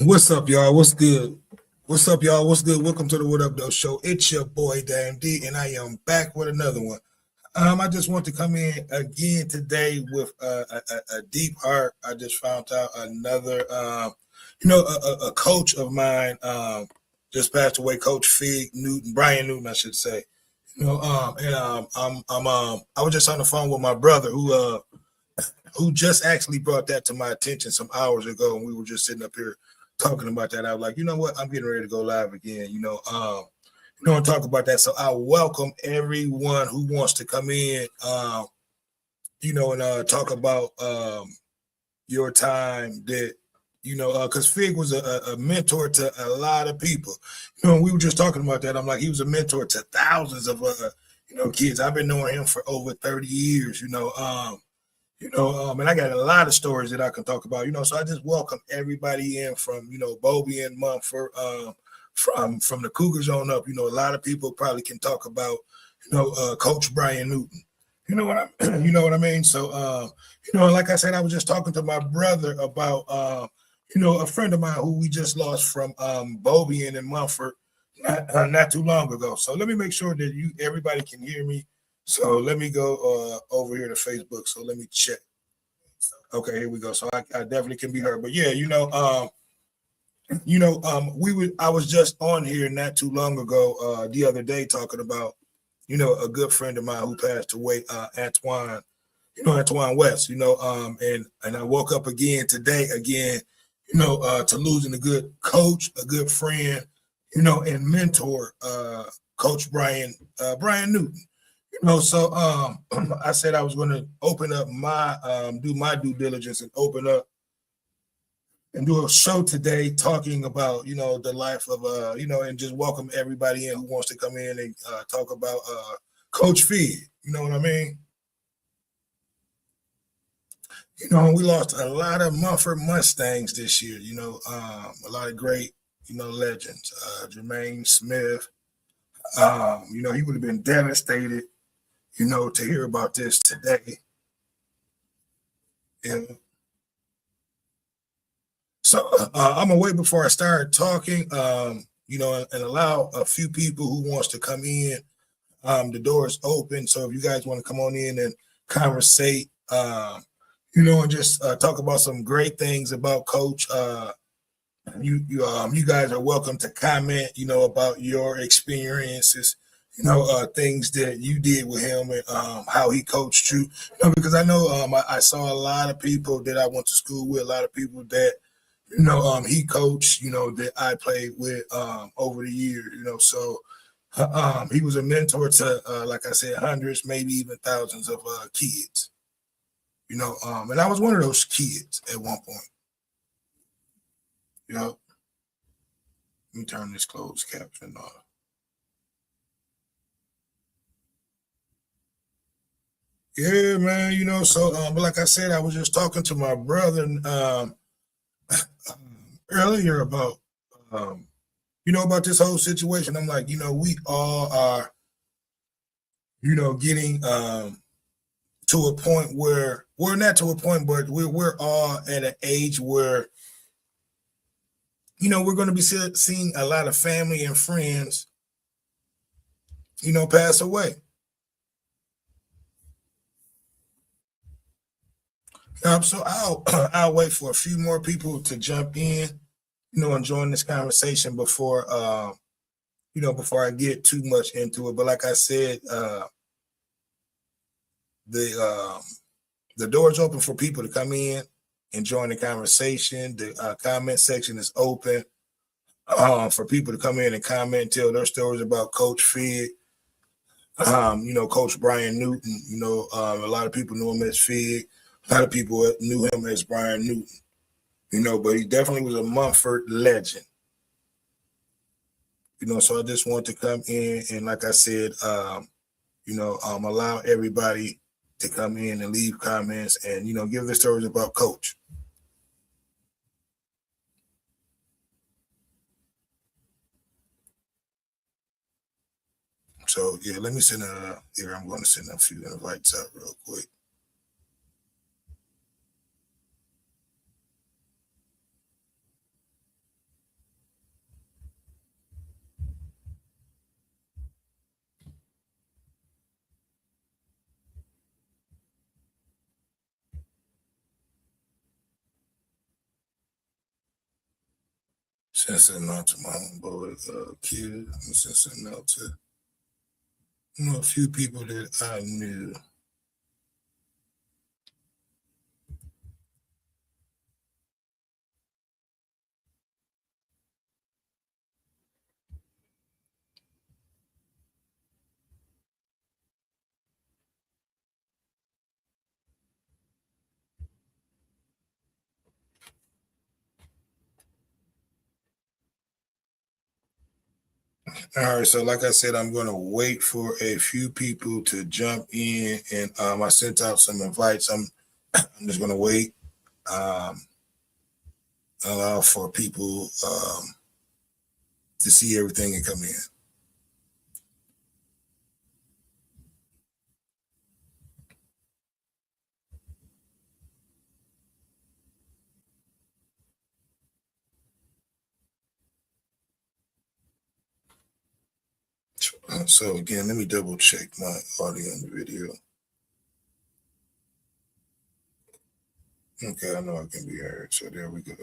What's up, y'all? What's good? What's up, y'all? What's good? Welcome to the What Up Though Show. It's your boy Dan D, and I am back with another one. I just want to come in again today with a deep heart. I just found out another, a coach of mine just passed away. Coach Fig Newton, Brian Newton, I should say. I was just on the phone with my brother who just actually brought that to my attention some hours ago, and we were just sitting up here talking about that. I was like, you know what, I'm getting ready to go live again. And talk about that. So I welcome everyone who wants to come in, and talk about your time that because Fig was a mentor to a lot of people. We were just talking about that. I'm like, he was a mentor to thousands of kids. I've been knowing him for over 30 years. And I got a lot of stories that I can talk about. So I just welcome everybody in from Bobby and Mumford, from the Cougars on up. A lot of people probably can talk about Coach Brian Newton. You know what I you know what I mean? So like I said, I was just talking to my brother about a friend of mine who we just lost from Bobby and Mumford not too long ago. So let me make sure that everybody can hear me. So let me go over here to Facebook. So let me check. Okay, here we go. So I definitely can be heard. But yeah, I was just on here not too long ago, the other day, talking about, a good friend of mine who passed away, Antoine West, and I woke up again today, to losing a good coach, a good friend, and mentor, Coach Brian Newton. So I said I was going to open up do my due diligence and open up and do a show today talking about, the life of, and just welcome everybody in who wants to come in and talk about Coach Fig. You know what I mean? We lost a lot of Mumford Mustangs this year, a lot of great, legends. Jermaine Smith, he would have been devastated, to hear about this today. And so I'm gonna wait before I start talking, and allow a few people who wants to come in. The door is open, so if you guys want to come on in and conversate, and just talk about some great things about Coach. You guys are welcome to comment, about your experiences, things that you did with him and how he coached you. Because I know I saw a lot of people that I went to school with, a lot of people that he coached, that I played with over the years, so he was a mentor to, like I said, hundreds, maybe even thousands of kids, and I was one of those kids at one point. Let me turn this closed caption off. Yeah, man, so, but like I said, I was just talking to my brother earlier about, about this whole situation. I'm like, we all are, getting to a point where we're not to a point, but we're all at an age where, we're going to be seeing a lot of family and friends, pass away. So I'll wait for a few more people to jump in, and join this conversation before before I get too much into it. But like I said, the door's open for people to come in and join the conversation. The comment section is open for people to come in and comment and tell their stories about Coach Fig. Coach Brian Newton. A lot of people knew him as Fig. A lot of people knew him as Brian Newton. But he definitely was a Mumford legend. So I just want to come in and, like I said, allow everybody to come in and leave comments and, give their stories about Coach. So, yeah, let me send here. I'm going to send a few invites out real quick. Sending out to my homeboy kid. I'm sending out to a few people that I knew. All right, so like I said, I'm going to wait for a few people to jump in, and I sent out some invites. I'm just going to wait, um, allow for people to see everything and come in. So again, let me double check my audio and video. Okay, I know I can be heard. So there we go.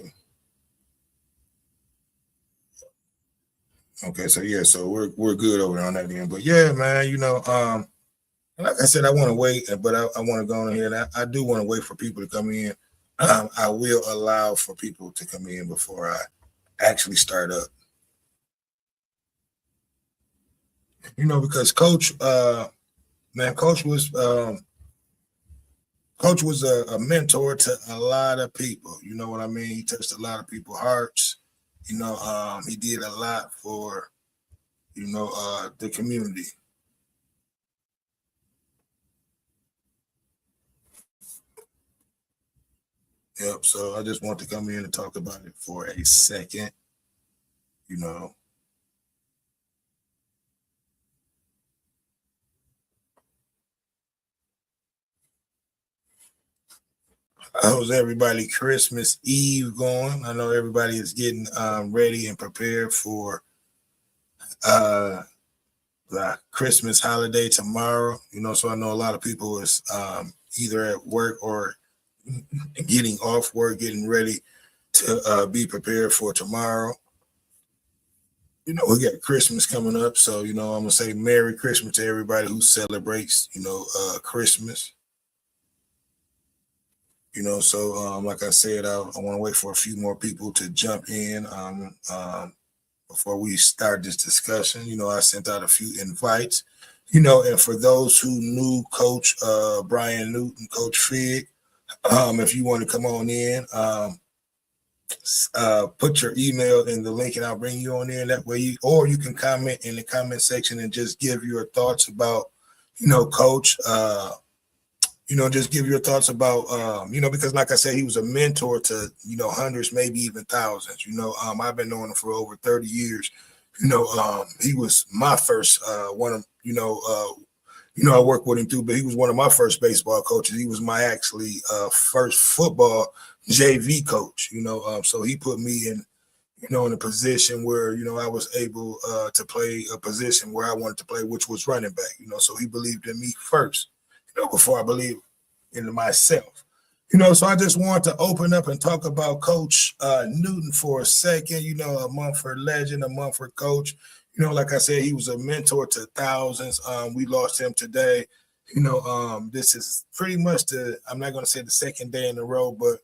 Okay, so yeah, so we're good over on that end. But yeah, man, like I said, I want to wait, but I want to go on here, and I do want to wait for people to come in. I will allow for people to come in before I actually start up. Because man, Coach was a mentor to a lot of people. You know what I mean? He touched a lot of people's hearts. He did a lot for the community. Yep. So I just want to come in and talk about it for a second. You know. How's everybody Christmas Eve going? I know everybody is getting ready and prepared for uh, the Christmas holiday tomorrow. So I know a lot of people is either at work or getting off work, getting ready to be prepared for tomorrow. We got Christmas coming up, so I'm gonna say Merry Christmas to everybody who celebrates, Christmas. So like I said, I want to wait for a few more people to jump in before we start this discussion. I sent out a few invites, and for those who knew Coach Brian Newton, Coach Fig, if you want to come on in, put your email in the link and I'll bring you on in that way. Or you can comment in the comment section and just give your thoughts about, Coach. Just give your thoughts about, because like I said, he was a mentor to, hundreds, maybe even thousands. I've been knowing him for over 30 years. He was my first one of, I worked with him through, but he was one of my first baseball coaches. He was my actually first football JV coach, so he put me in a position where, I was able to play a position where I wanted to play, which was running back, so he believed in me first, before I believed in myself. So I just want to open up and talk about Coach Newton for a second, a Mumford legend, a Mumford coach. Like I said, he was a mentor to thousands. We lost him today. This is pretty much I'm not going to say the second day in a row, but,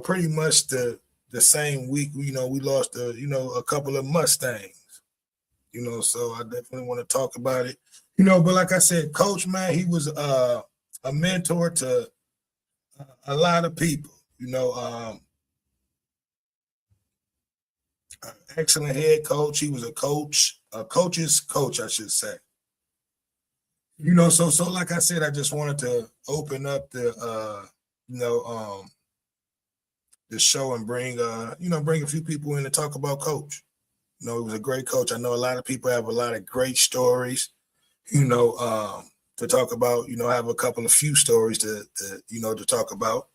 pretty much the same week, we lost, a couple of Mustangs. So I definitely want to talk about it. But like I said, Coach, man, he was a mentor to a lot of people. Excellent head coach. He was a coach's coach, I should say. So like I said, I just wanted to open up the show and bring a few people in to talk about Coach. He was a great coach. I know a lot of people have a lot of great stories, to talk about. Have a couple of few stories to talk about.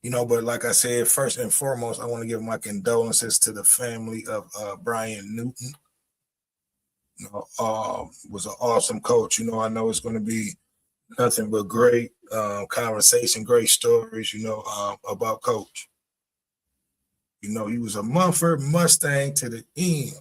But like I said, first and foremost, I want to give my condolences to the family of Brian Newton. Was an awesome coach. I know it's going to be nothing but great conversation, great stories, about Coach. He was a Mumford Mustang to the end.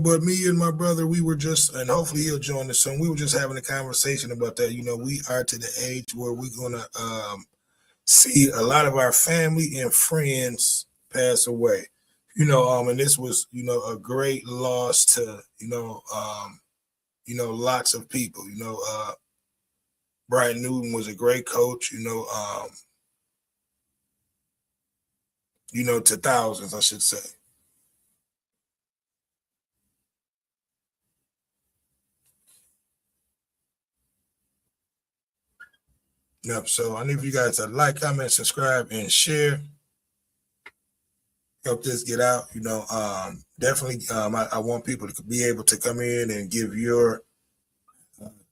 But me and my brother, we were just, and hopefully he'll join us soon. We were just having a conversation about that. We are to the age where we're gonna see a lot of our family and friends pass away. And this was, a great loss to, lots of people. Brian Newton was a great coach. To thousands, I should say. Yep. So I need you guys to like, comment, subscribe, and share. Help this get out. Definitely. I want people to be able to come in and give your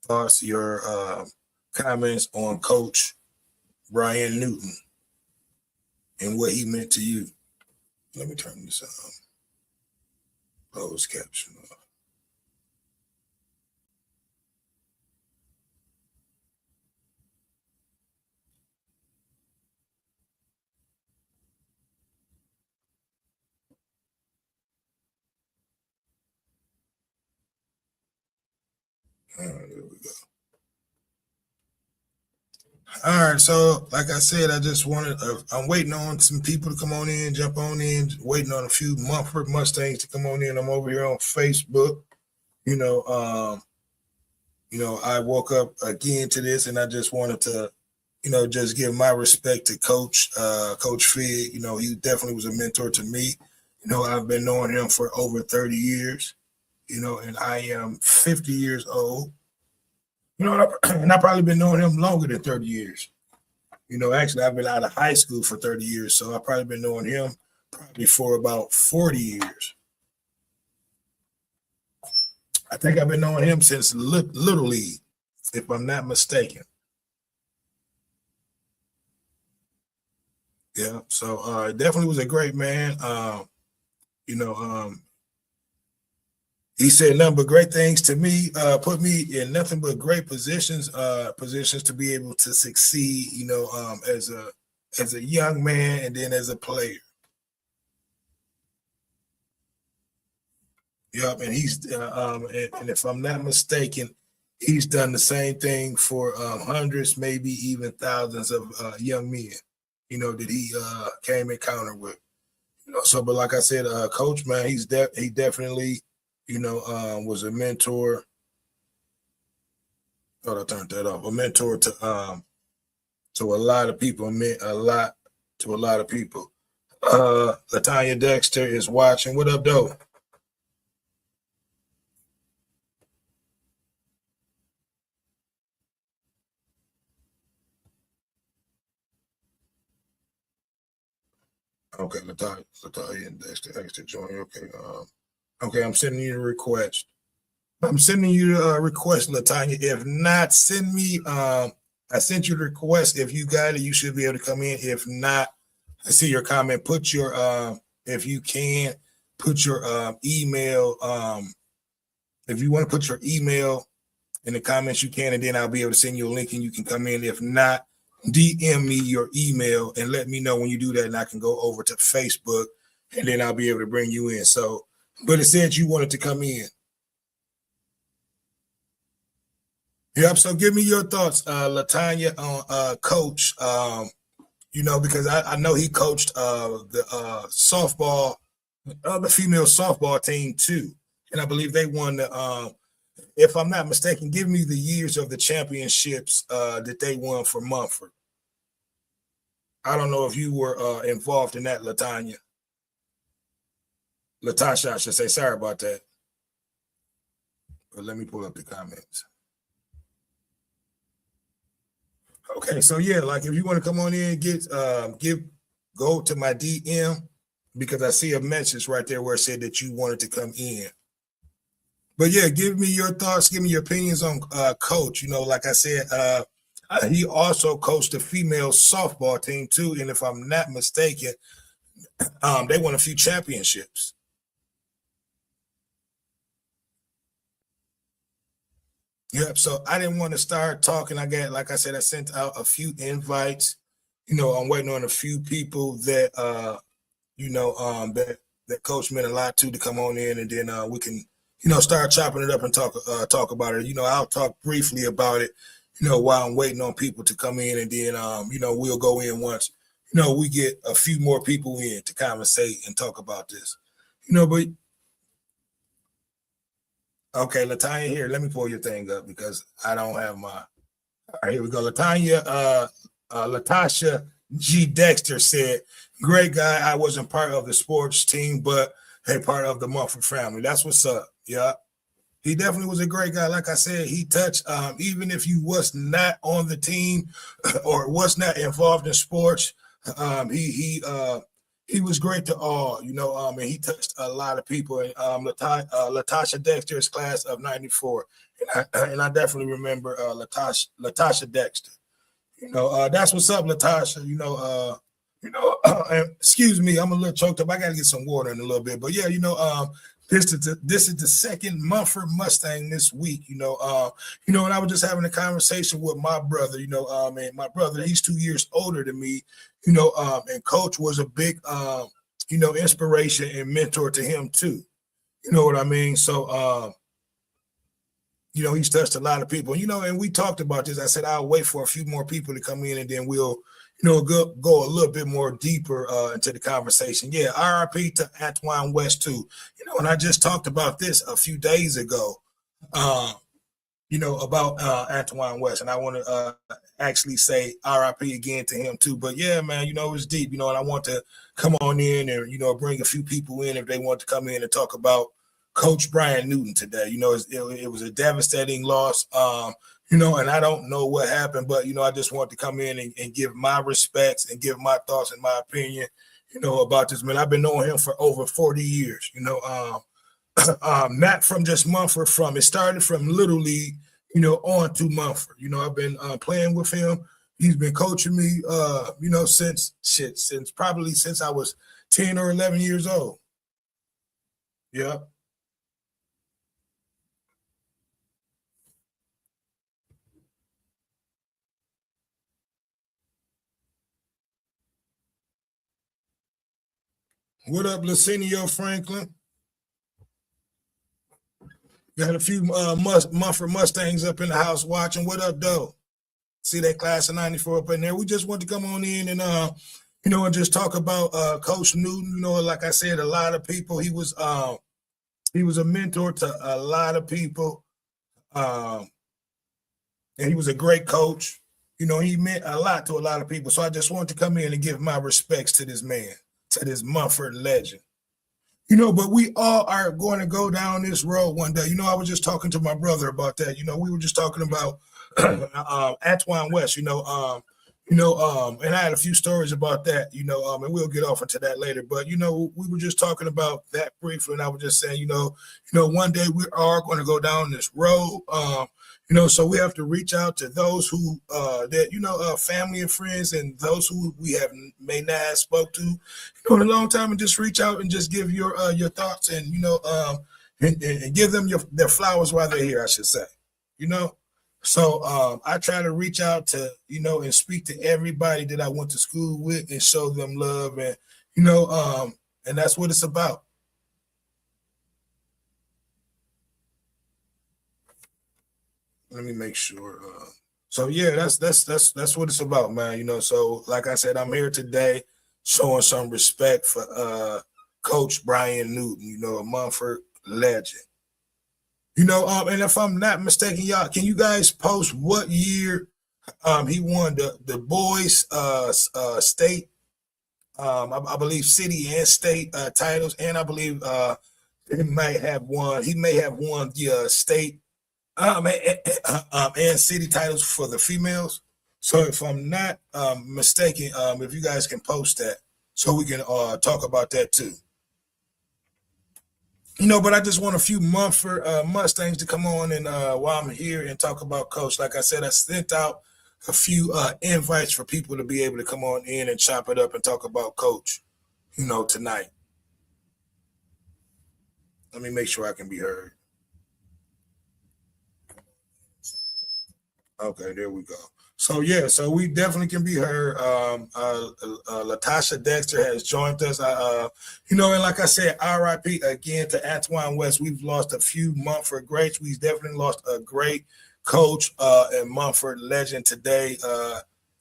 thoughts, your comments on Coach Brian Newton and what he meant to you. Let me turn this closed caption off. All right, there we go. All right, so like I said, I just wanted, I'm waiting on some people to come on in, jump on in, waiting on a few Mumford Mustangs to come on in. I'm over here on Facebook. I woke up again to this, and I just wanted to, just give my respect to Coach Fig. He definitely was a mentor to me. I've been knowing him for over 30 years, and I am 50 years old. And I've probably been knowing him longer than 30 years. Actually, I've been out of high school for 30 years, so I've probably been knowing him probably for about 40 years. I think I've been knowing him since Little League, if I'm not mistaken. Yeah, so definitely was a great man. You know, he said nothing but great things to me, put me in nothing but great positions to be able to succeed, as a young man and then as a player. Yep, and and if I'm not mistaken, he's done the same thing for hundreds, maybe even thousands of young men, that he came encounter with. So, but like I said, Coach, man, he definitely, was a mentor. Thought I turned that off. A mentor to a lot of people, meant a lot to a lot of people. Latanya Dexter is watching. What up, though? Okay, Latanya and Dexter join. Okay, okay, I'm sending you a request. I'm sending you a request, Latanya. If not, send me. I sent you the request. If you got it, you should be able to come in. If not, I see your comment. Put your if you can, put your email. If you want to put your email in the comments, you can, and then I'll be able to send you a link and you can come in. If not, DM me your email and let me know when you do that, and I can go over to Facebook and then I'll be able to bring you in. So, but it said you wanted to come in. Yep. So give me your thoughts, Latanya, on Coach. Because I know he coached the softball, the female softball team too, and I believe they won the. If I'm not mistaken, give me the years of the championships that they won for Mumford. I don't know if you were involved in that, Latanya. Latasha, I should say. Sorry about that. But let me pull up the comments. Okay, so yeah, like if you want to come on in, go to my DM because I see a message right there where it said that you wanted to come in. But yeah, give me your thoughts, give me your opinions on Coach. Like I said, He also coached the female softball team too, and if I'm not mistaken, they won a few championships. Yep. So I didn't want to start talking. I got, like I said, I sent out a few invites. I'm waiting on a few people that that coach meant a lot to come on in, and then we can start chopping it up and talk about it. I'll talk briefly about it. While I'm waiting on people to come in, and then we'll go in once we get a few more people in to conversate and talk about this. But okay, Latanya here. Let me pull your thing up because I don't have my. All right, here we go. Latasha G. Dexter said, "Great guy. I wasn't part of the sports team, but hey, part of the Mumford family. That's what's up. Yeah, he definitely was a great guy. Like I said, he touched. Even if you was not on the team or was not involved in sports, he was great to all. And he touched a lot of people. And Latasha Dexter's class of '94, and I definitely remember Latasha Dexter. That's what's up, Latasha. Excuse me, I'm a little choked up. I got to get some water in a little bit. But yeah, this is the second Mumford Mustang this week. And I was just having a conversation with my brother. And my brother, he's 2 years older than me. And Coach was a big, inspiration and mentor to him too. You know what I mean? So, he's touched a lot of people, and we talked about this. I said, I'll wait for a few more people to come in and then we'll, go a little bit more deeper into the conversation. Yeah, R.I.P. to Antoine West too. And I just talked about this a few days ago, about Antoine West. And I want to actually say R.I.P. again to him too. But yeah, man, it's deep, and I want to come on in and, bring a few people in if they want to come in and talk about Coach Brian Newton today. It was a devastating loss, and I don't know what happened, but, I just want to come in and give my respects and give my thoughts and my opinion, about this man. I've been knowing him for over 40 years, not from just Mumford, it started from Little League, on to Mumford. I've been playing with him. He's been coaching me, since probably since I was 10 or 11 years old. Yeah. What up, Lacinio Franklin? Got a few Mumford Mustangs up in the house watching. What up, though? See that class of '94 up in there. We just want to come on in and and just talk about Coach Newton. Like I said, a lot of people. He was a mentor to a lot of people, and he was a great coach. He meant a lot to a lot of people. So I just want to come in and give my respects to this man, to this Mumford legend. But we all are going to go down this road one day. I was just talking to my brother about that. We were just talking about Antoine West, and I had a few stories about that, and we'll get off into that later. But, we were just talking about that briefly, and I was just saying, one day we are going to go down this road. So we have to reach out to those who that family and friends, and those who we may not have spoke to in a long time, and just reach out and just give your thoughts and and give them their flowers while they're here, I should say. So I try to reach out to and speak to everybody that I went to school with and show them love, and and that's what it's about. Let me make sure. So yeah, that's what it's about, man. So like I said, I'm here today showing some respect for Coach Brian Newton, a Mumford legend. And if I'm not mistaken, y'all, can you guys post what year he won the boys state, I believe city and state titles, and I believe he may have won the state and city titles for the females. So if I'm not mistaken, if you guys can post that so we can talk about that too. But I just want a few Mumford Mustangs to come on and while I'm here and talk about Coach. Like I said, I sent out a few invites for people to be able to come on in and chop it up and talk about Coach, tonight. Let me make sure I can be heard. Okay, there we go. So yeah, so we definitely can be heard. Latasha Dexter has joined us. And like I said, R.I.P. again to Antoine West. We've lost a few Mumford greats. We've definitely lost a great coach and Mumford legend today.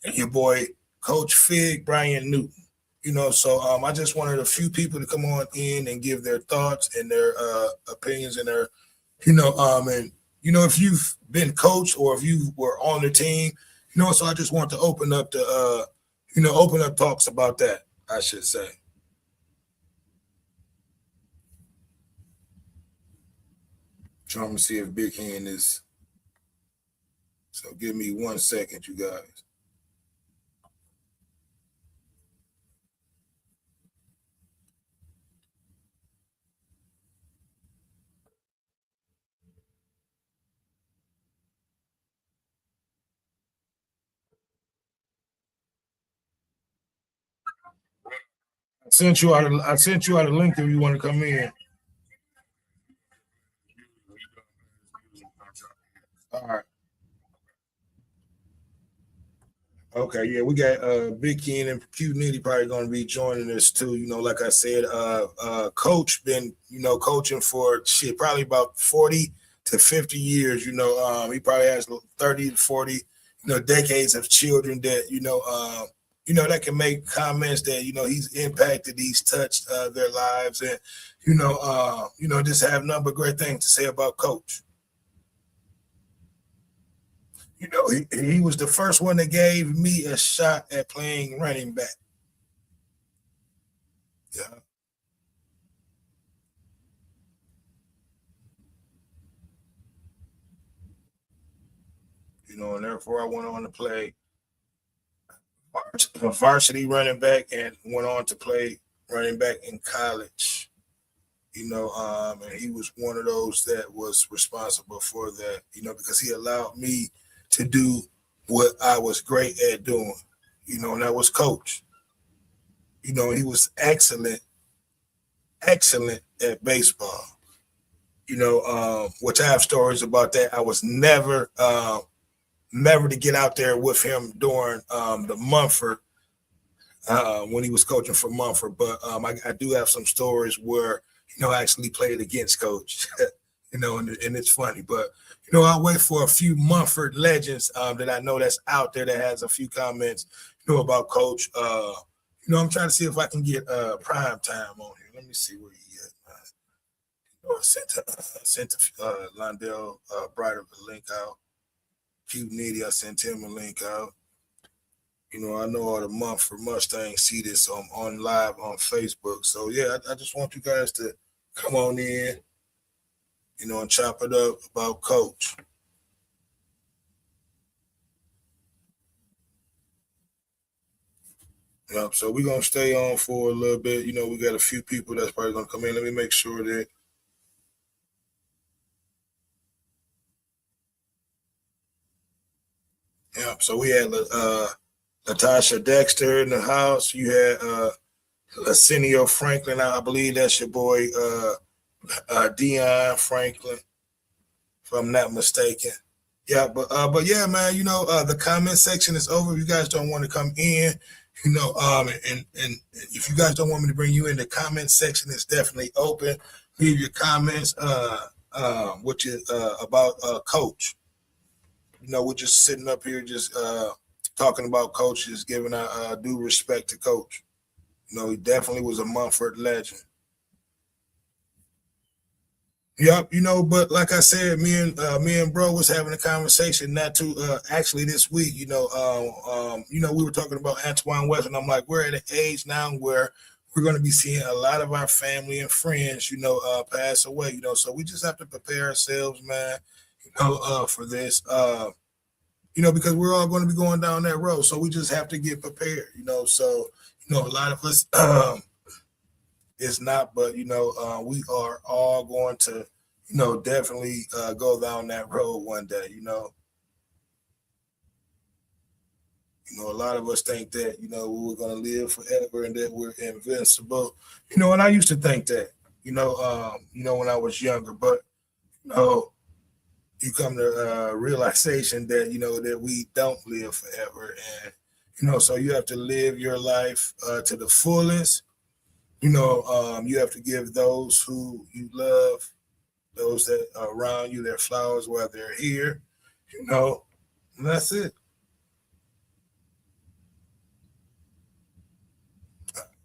And your boy, Coach Fig, Brian Newton. So I just wanted a few people to come on in and give their thoughts and their opinions and their, and if you've been coached or if you were on the team, so I just want to open up the, open up talks about that, I should say. Trying to see if Big Hand is, so give me 1 second, you guys. I sent you out a link if you want to come in. All right. Okay, yeah, we got Big Ken and Q Nitty probably gonna be joining us too. Like I said, Coach been, coaching for shit, probably about 40 to 50 years. He probably has 30 to 40, decades of children that, that can make comments that, he's impacted, he's touched their lives, and, just have nothing but great things to say about Coach. He was the first one that gave me a shot at playing running back. Yeah. And therefore I went on to play varsity running back and went on to play running back in college. And he was one of those that was responsible for that, because he allowed me to do what I was great at doing, and that was coach. He was excellent at baseball. Which I have stories about that. I was never to get out there with him during the Mumford when he was coaching for Mumford, but I do have some stories where I actually played against Coach. And it's funny, but I'll wait for a few Mumford legends that I know that's out there that has a few comments, about Coach. I'm trying to see if I can get prime time on here. Let me see where he is. I sent Londell Brighter the link out. Q Nitty, I sent him a link out. I know all the Mumford Mustangs see this on live on Facebook. So yeah, I just want you guys to come on in, and chop it up about Coach. Yep. So we're gonna stay on for a little bit. We got a few people that's probably gonna come in. Let me make sure that. Yeah. So we had Latasha Dexter in the house. You had Arsenio Franklin. I believe that's your boy Dion Franklin, if I'm not mistaken. Yeah, but yeah, man, the comment section is over. If you guys don't want to come in, and if you guys don't want me to bring you in, the comment section is definitely open. Leave your comments, which is about Coach. We're just sitting up here, just talking about Coach, just giving our due respect to Coach. He definitely was a Mumford legend. Yep, but like I said, me and bro was having a conversation not too actually this week. We were talking about Antoine West, and I'm like, we're at an age now where we're going to be seeing a lot of our family and friends, pass away. So we just have to prepare ourselves, man, for this. Because we're all going to be going down that road, so we just have to get prepared. So a lot of us. It's not, but we are all going to, definitely go down that road one day. You know, a lot of us think that, you know, we're going to live forever and that we're invincible. You know, and I used to think that, you know, when I was younger, but, you know, you come to realization that, you know, that we don't live forever. And, you know, so you have to live your life to the fullest. You know, you have to give those who you love, those that are around you, their flowers while they're here, you know, and that's it.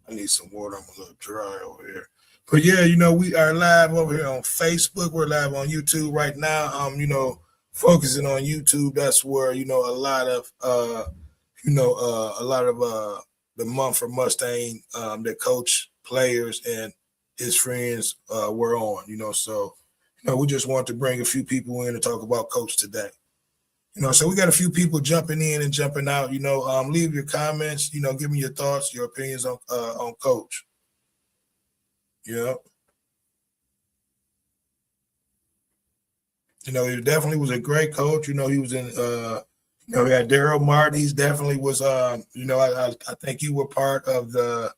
I need some water. I'm a little dry over here. But yeah, you know, we are live over here on Facebook. We're live on YouTube right now. You know, focusing on YouTube. That's where, you know, a lot of the Mumford Mustang that coach players and his friends were on, you know. So, you know, we just want to bring a few people in to talk about coach today. You know, so we got a few people jumping in and jumping out. You know, leave your comments. You know, give me your thoughts, your opinions on Coach. Yeah, you know, he definitely was a great coach. You know, he was in. You know, we had Daryl Martin. He's definitely was. You know, I think you were part of the.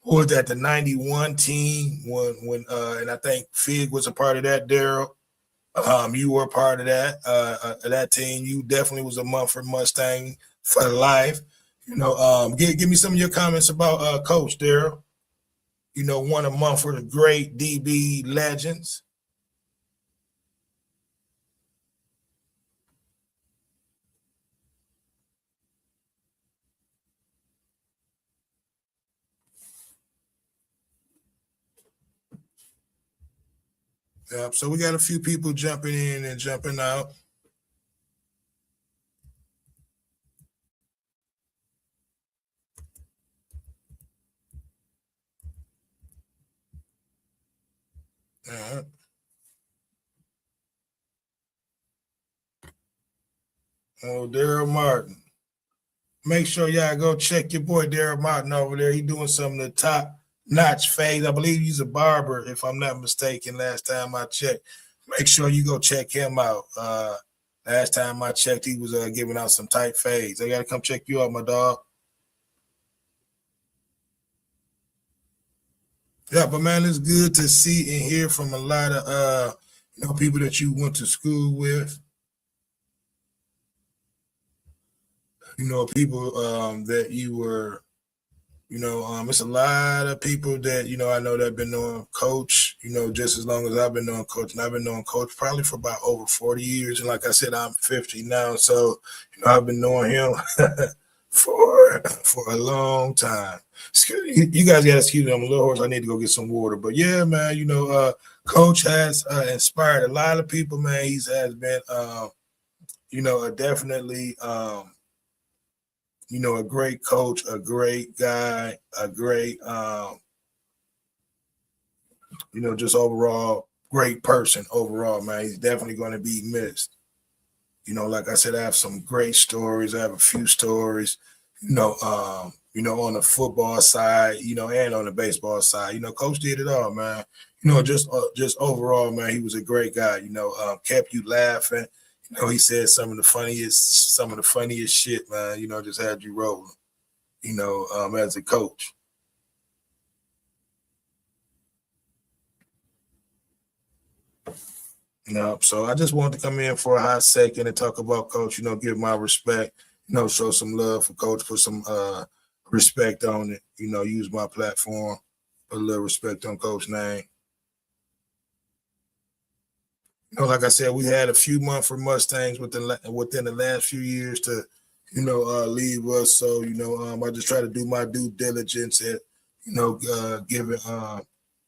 Who was that? The '91 team when and I think Fig was a part of that. Daryl. You were part of that team. You definitely was a Mumford Mustang for life. You know, give me some of your comments about Coach Daryl. You know, one of Mumford's great DB legends. So we got a few people jumping in and jumping out. Uh, oh, Daryl Martin. Make sure y'all go check your boy Daryl Martin over there. He doing some of the top notch fades. I believe he's a barber, if I'm not mistaken. Last time I checked, make sure you go check him out. Last time I checked, he was giving out some tight fades. I gotta come check you out, my dog. Yeah, but man, it's good to see and hear from a lot of you know, people that you went to school with. You know, people that you were. You know, it's a lot of people that, you know, I know that have been knowing Coach, you know, just as long as I've been knowing Coach. And I've been knowing Coach probably for about over 40 years. And like I said, I'm 50 now. So, you know, I've been knowing him for a long time. You guys got to excuse me. I'm a little hoarse. I need to go get some water. But yeah, man, you know, Coach has inspired a lot of people, man. He has been, you know, definitely you know, a great coach, a great guy, a great, you know, just overall great person. Overall, man, he's definitely going to be missed. You know, like I said, I have some great stories. I have a few stories. You know, on the football side, you know, and on the baseball side. You know, Coach did it all, man. You know, just overall, man, he was a great guy. You know, kept you laughing. You know, he said some of the funniest shit, man. You know, just had you rolling. You know, as a coach. You know, so I just wanted to come in for a hot second and talk about Coach. You know, give my respect. You know, show some love for Coach, put some respect on it. You know, use my platform, put a little respect on Coach's name. You know, like I said, we had a few months for Mustangs within the last few years to, you know, leave us. So you know, I just try to do my due diligence at, you know, giving,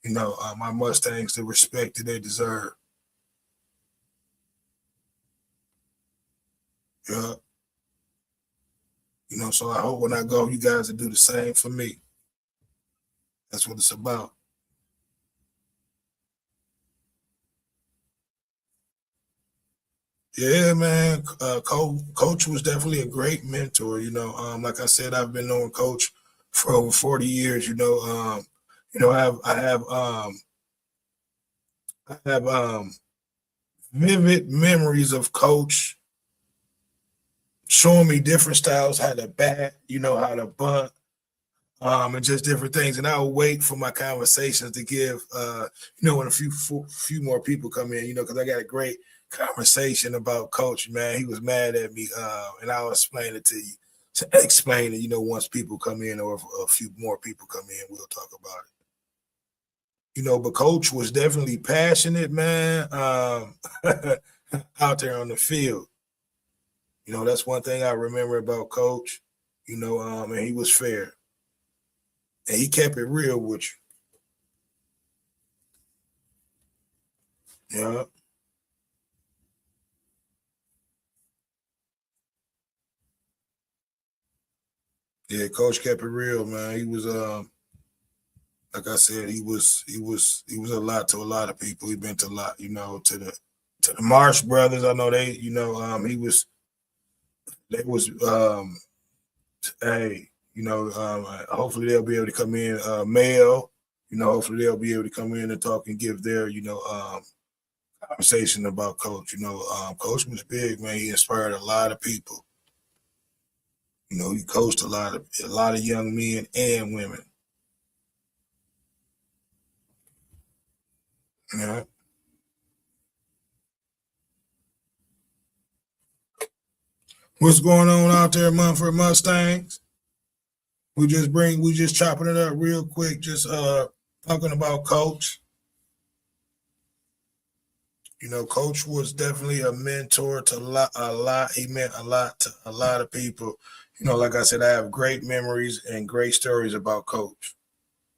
you know, my Mustangs the respect that they deserve. Yeah, you know, so I hope when I go, you guys will do the same for me. That's what it's about. Yeah, man. Coach was definitely a great mentor. You know, like I said, I've been knowing Coach for over 40 years. You know, I have vivid memories of Coach showing me different styles, how to bat, how to bunt, and just different things. And I'll wait for my conversations to give, when a few more people come in, because I got a great conversation about Coach, man. He was mad at me, and I'll explain it to you. To explain it, once people come in or if a few more people come in, we'll talk about it. But Coach was definitely passionate, man, out there on the field. That's one thing I remember about Coach, and he was fair. And he kept it real with you. Yeah. Yeah, Coach kept it real, man. He was like I said, he was a lot to a lot of people. He been to a lot, to the Marsh brothers. I know they, he was they was hey, hopefully they'll be able to come in, Mayo, hopefully they'll be able to come in and talk and give their, conversation about Coach. Coach was big, man. He inspired a lot of people. He coached a lot of young men and women. Yeah. What's going on out there, Mumford Mustangs? We just chopping it up real quick, just talking about Coach. Coach was definitely a mentor to a lot. He meant a lot to a lot of people. Like I said, I have great memories and great stories about Coach.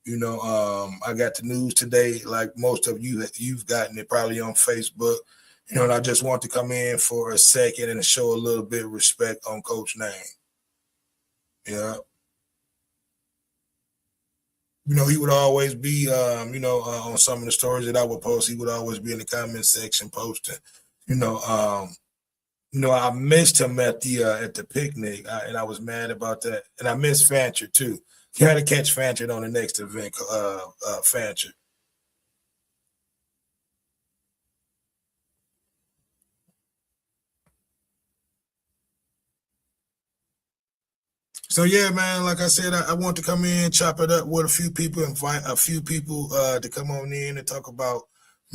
I got the news today, like most of you that you've gotten it probably on Facebook. And I just want to come in for a second and show a little bit of respect on Coach's name. Yeah. He would always be, on some of the stories that I would post, he would always be in the comment section posting. You know, um, I missed him at the picnic, and I was mad about that. And I missed Fancher too. You had to catch Fancher on the next event, Fancher. So yeah, man. Like I said, I want to come in, chop it up with a few people, invite a few people to come on in and talk about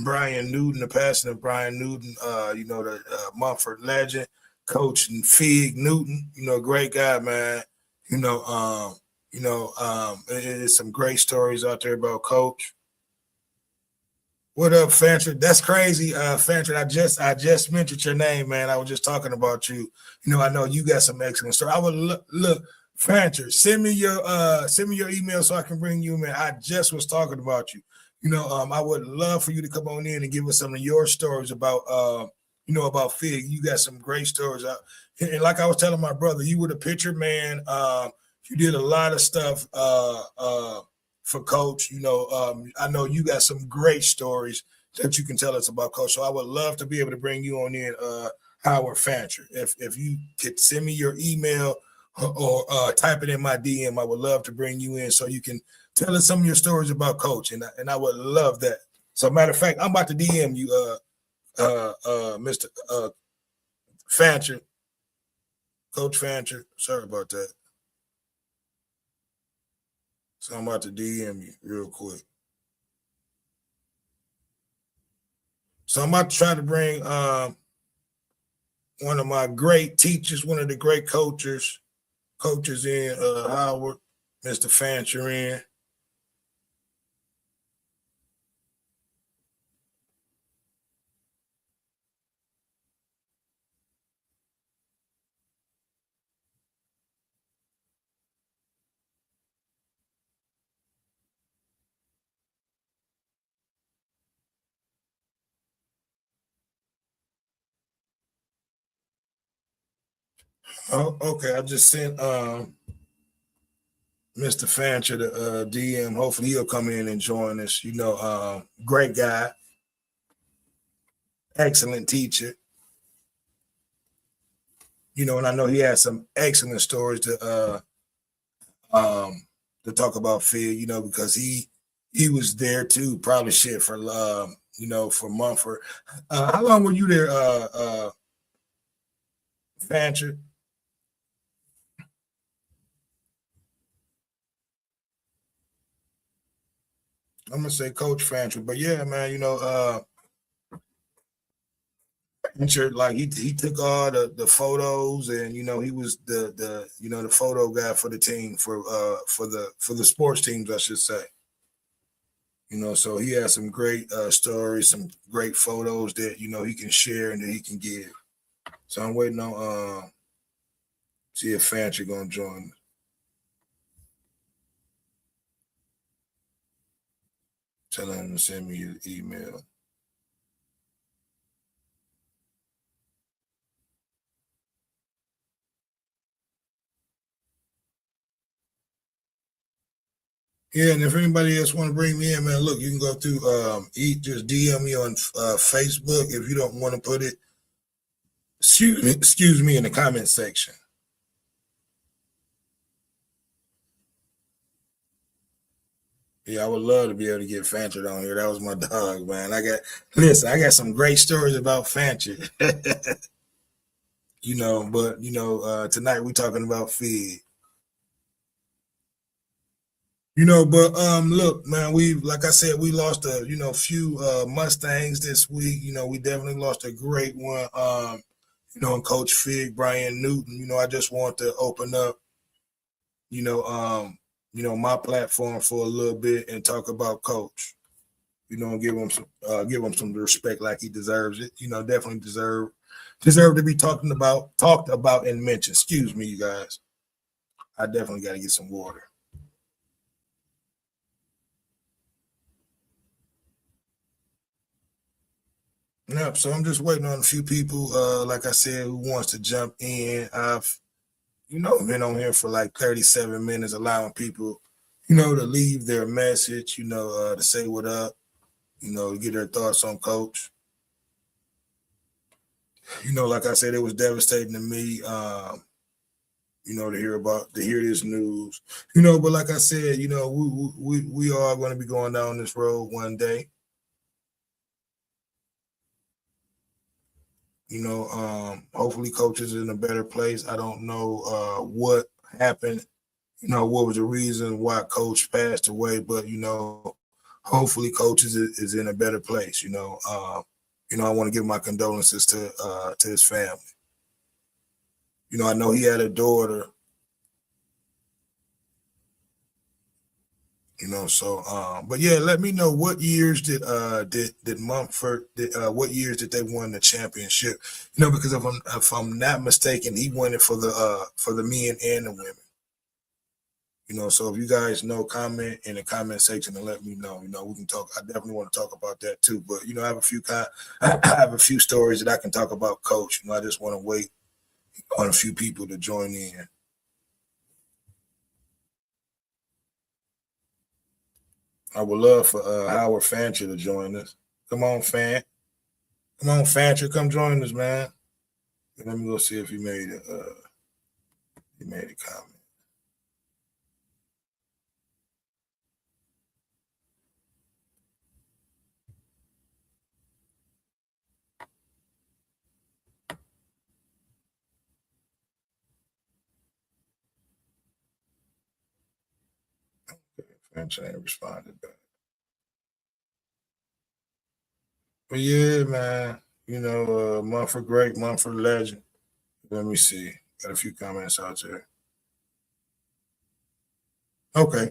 Brian Newton, the passing of Brian Newton. The Mumford legend, coach and Fig Newton. Great guy, man. It's some great stories out there about Coach. What up, Fancher? That's crazy, Fancher. I just mentioned your name, man. I was just talking about you. I know you got some excellent story. I would look, Fancher. Send me your email so I can bring you, man. I just was talking about you. I would love for you to come on in and give us some of your stories about Fig. You got some great stories out. And like I was telling my brother, you were the pitcher, man. You did a lot of stuff. For Coach. I know you got some great stories that you can tell us about Coach. So I would love to be able to bring you on in, Howard Fancher. If you could send me your email or type it in my DM, I would love to bring you in so you can tell us some of your stories about Coach, and I would love that. So matter of fact, I'm about to DM you, Mr. Fancher, Coach Fancher. Sorry about that. So I'm about to DM you real quick. So I'm about to try to bring one of my great teachers, one of the great coaches in Howard, Mr. Fancher in. Oh, okay. I just sent Mr. Fancher the DM. Hopefully he'll come in and join us. Great guy, excellent teacher. And I know he has some excellent stories to talk about Phil. Because he was there too. Probably shit for for Mumford. How long were you there, Fancher? I'm gonna say Coach Fancher, but yeah, man, Fancher, like he took all the photos, and he was the photo guy for the team for the sports teams, I should say. So he has some great stories, some great photos that he can share and that he can give. So I'm waiting on see if Fancher gonna join. Tell him to send me his email. Yeah, and if anybody else want to bring me in, man, look, you can go through just DM me on Facebook if you don't want to put it. Excuse me in the comment section. Yeah, I would love to be able to get Fancher on here. That was my dog, man. I got some great stories about Fancher. But tonight we talking about feed. But look, man, we like I said, we lost a few Mustangs this week. We definitely lost a great one. And Coach Fig, Brian Newton. I just want to open up, you know, um, my platform for a little bit and talk about Coach. And give him some respect like he deserves it. Definitely deserve to be talked about and mentioned. Excuse me, you guys. I definitely got to get some water. Yep. So I'm just waiting on a few people, like I said, who wants to jump in. I've, been on here for like 37 minutes, allowing people, to leave their message, to say what up, to get their thoughts on Coach. Like I said, it was devastating to me, to hear this news, but like I said, we are going to be going down this road one day. Hopefully Coach is in a better place. I don't know what happened, what was the reason why Coach passed away, but hopefully Coach is in a better place. I want to give my condolences to his family. I know he had a daughter. But yeah, let me know what years did Mumford what years did they win the championship? Because if I'm not mistaken, he won it for the men and the women. So if you guys know, comment in the comment section and let me know. We can talk. I definitely want to talk about that too. But I have I have a few stories that I can talk about Coach. I just want to wait on a few people to join in. I would love for Howard Fancher to join us. Come on, Fan. Come on, Fancher, come join us, man. Let me go see if he made a comment. Fancher ain't responded back. But yeah, man. Mumford great, Mumford legend. Let me see. Got a few comments out there. Okay.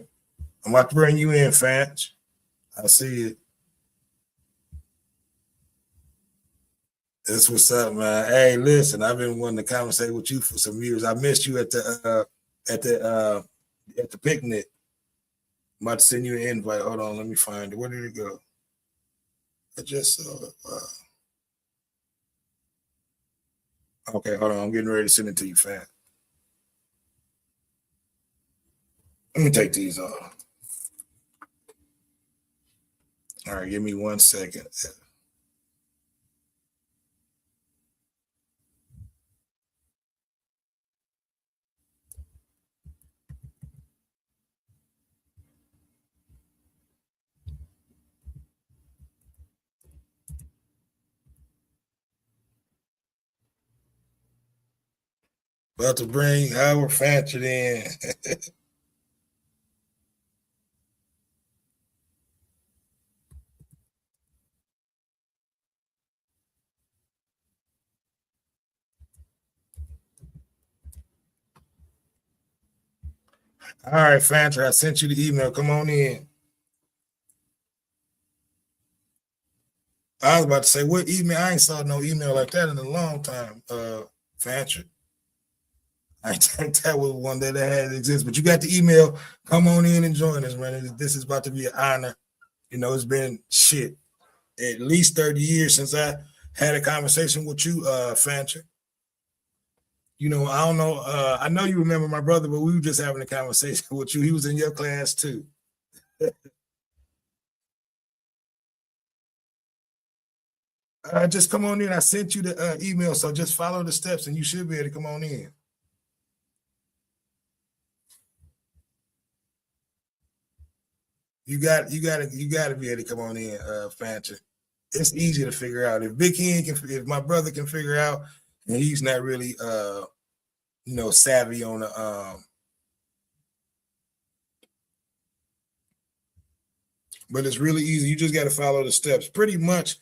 I'm about to bring you in, Fanch. I see it. That's what's up, man. Hey, listen, I've been wanting to conversate with you for some years. I missed you at the at the picnic. I'm about to send you an invite. Hold on, let me find it. Where did it go? I just saw it. Okay, hold on. I'm getting ready to send it to you, fam. Let me take these off. All right, give me 1 second. About to bring Howard Fancher in. All right, Fancher, I sent you the email. Come on in. I was about to say, what email? I ain't saw no email like that in a long time, Fancher. I think that was one that had exist, but you got the email. Come on in and join us, man. This is about to be an honor. You know, it's been shit at least 30 years since I had a conversation with you, Fancher. You know, I don't know. I know you remember my brother, but we were just having a conversation with you. He was in your class too. Just come on in. I sent you the email, so just follow the steps, and you should be able to come on in. You got to be able to come on in, Fancher. It's easy to figure out. If Big Ken can, if my brother can figure out, and he's not really, savvy on the, but it's really easy. You just got to follow the steps. Pretty much,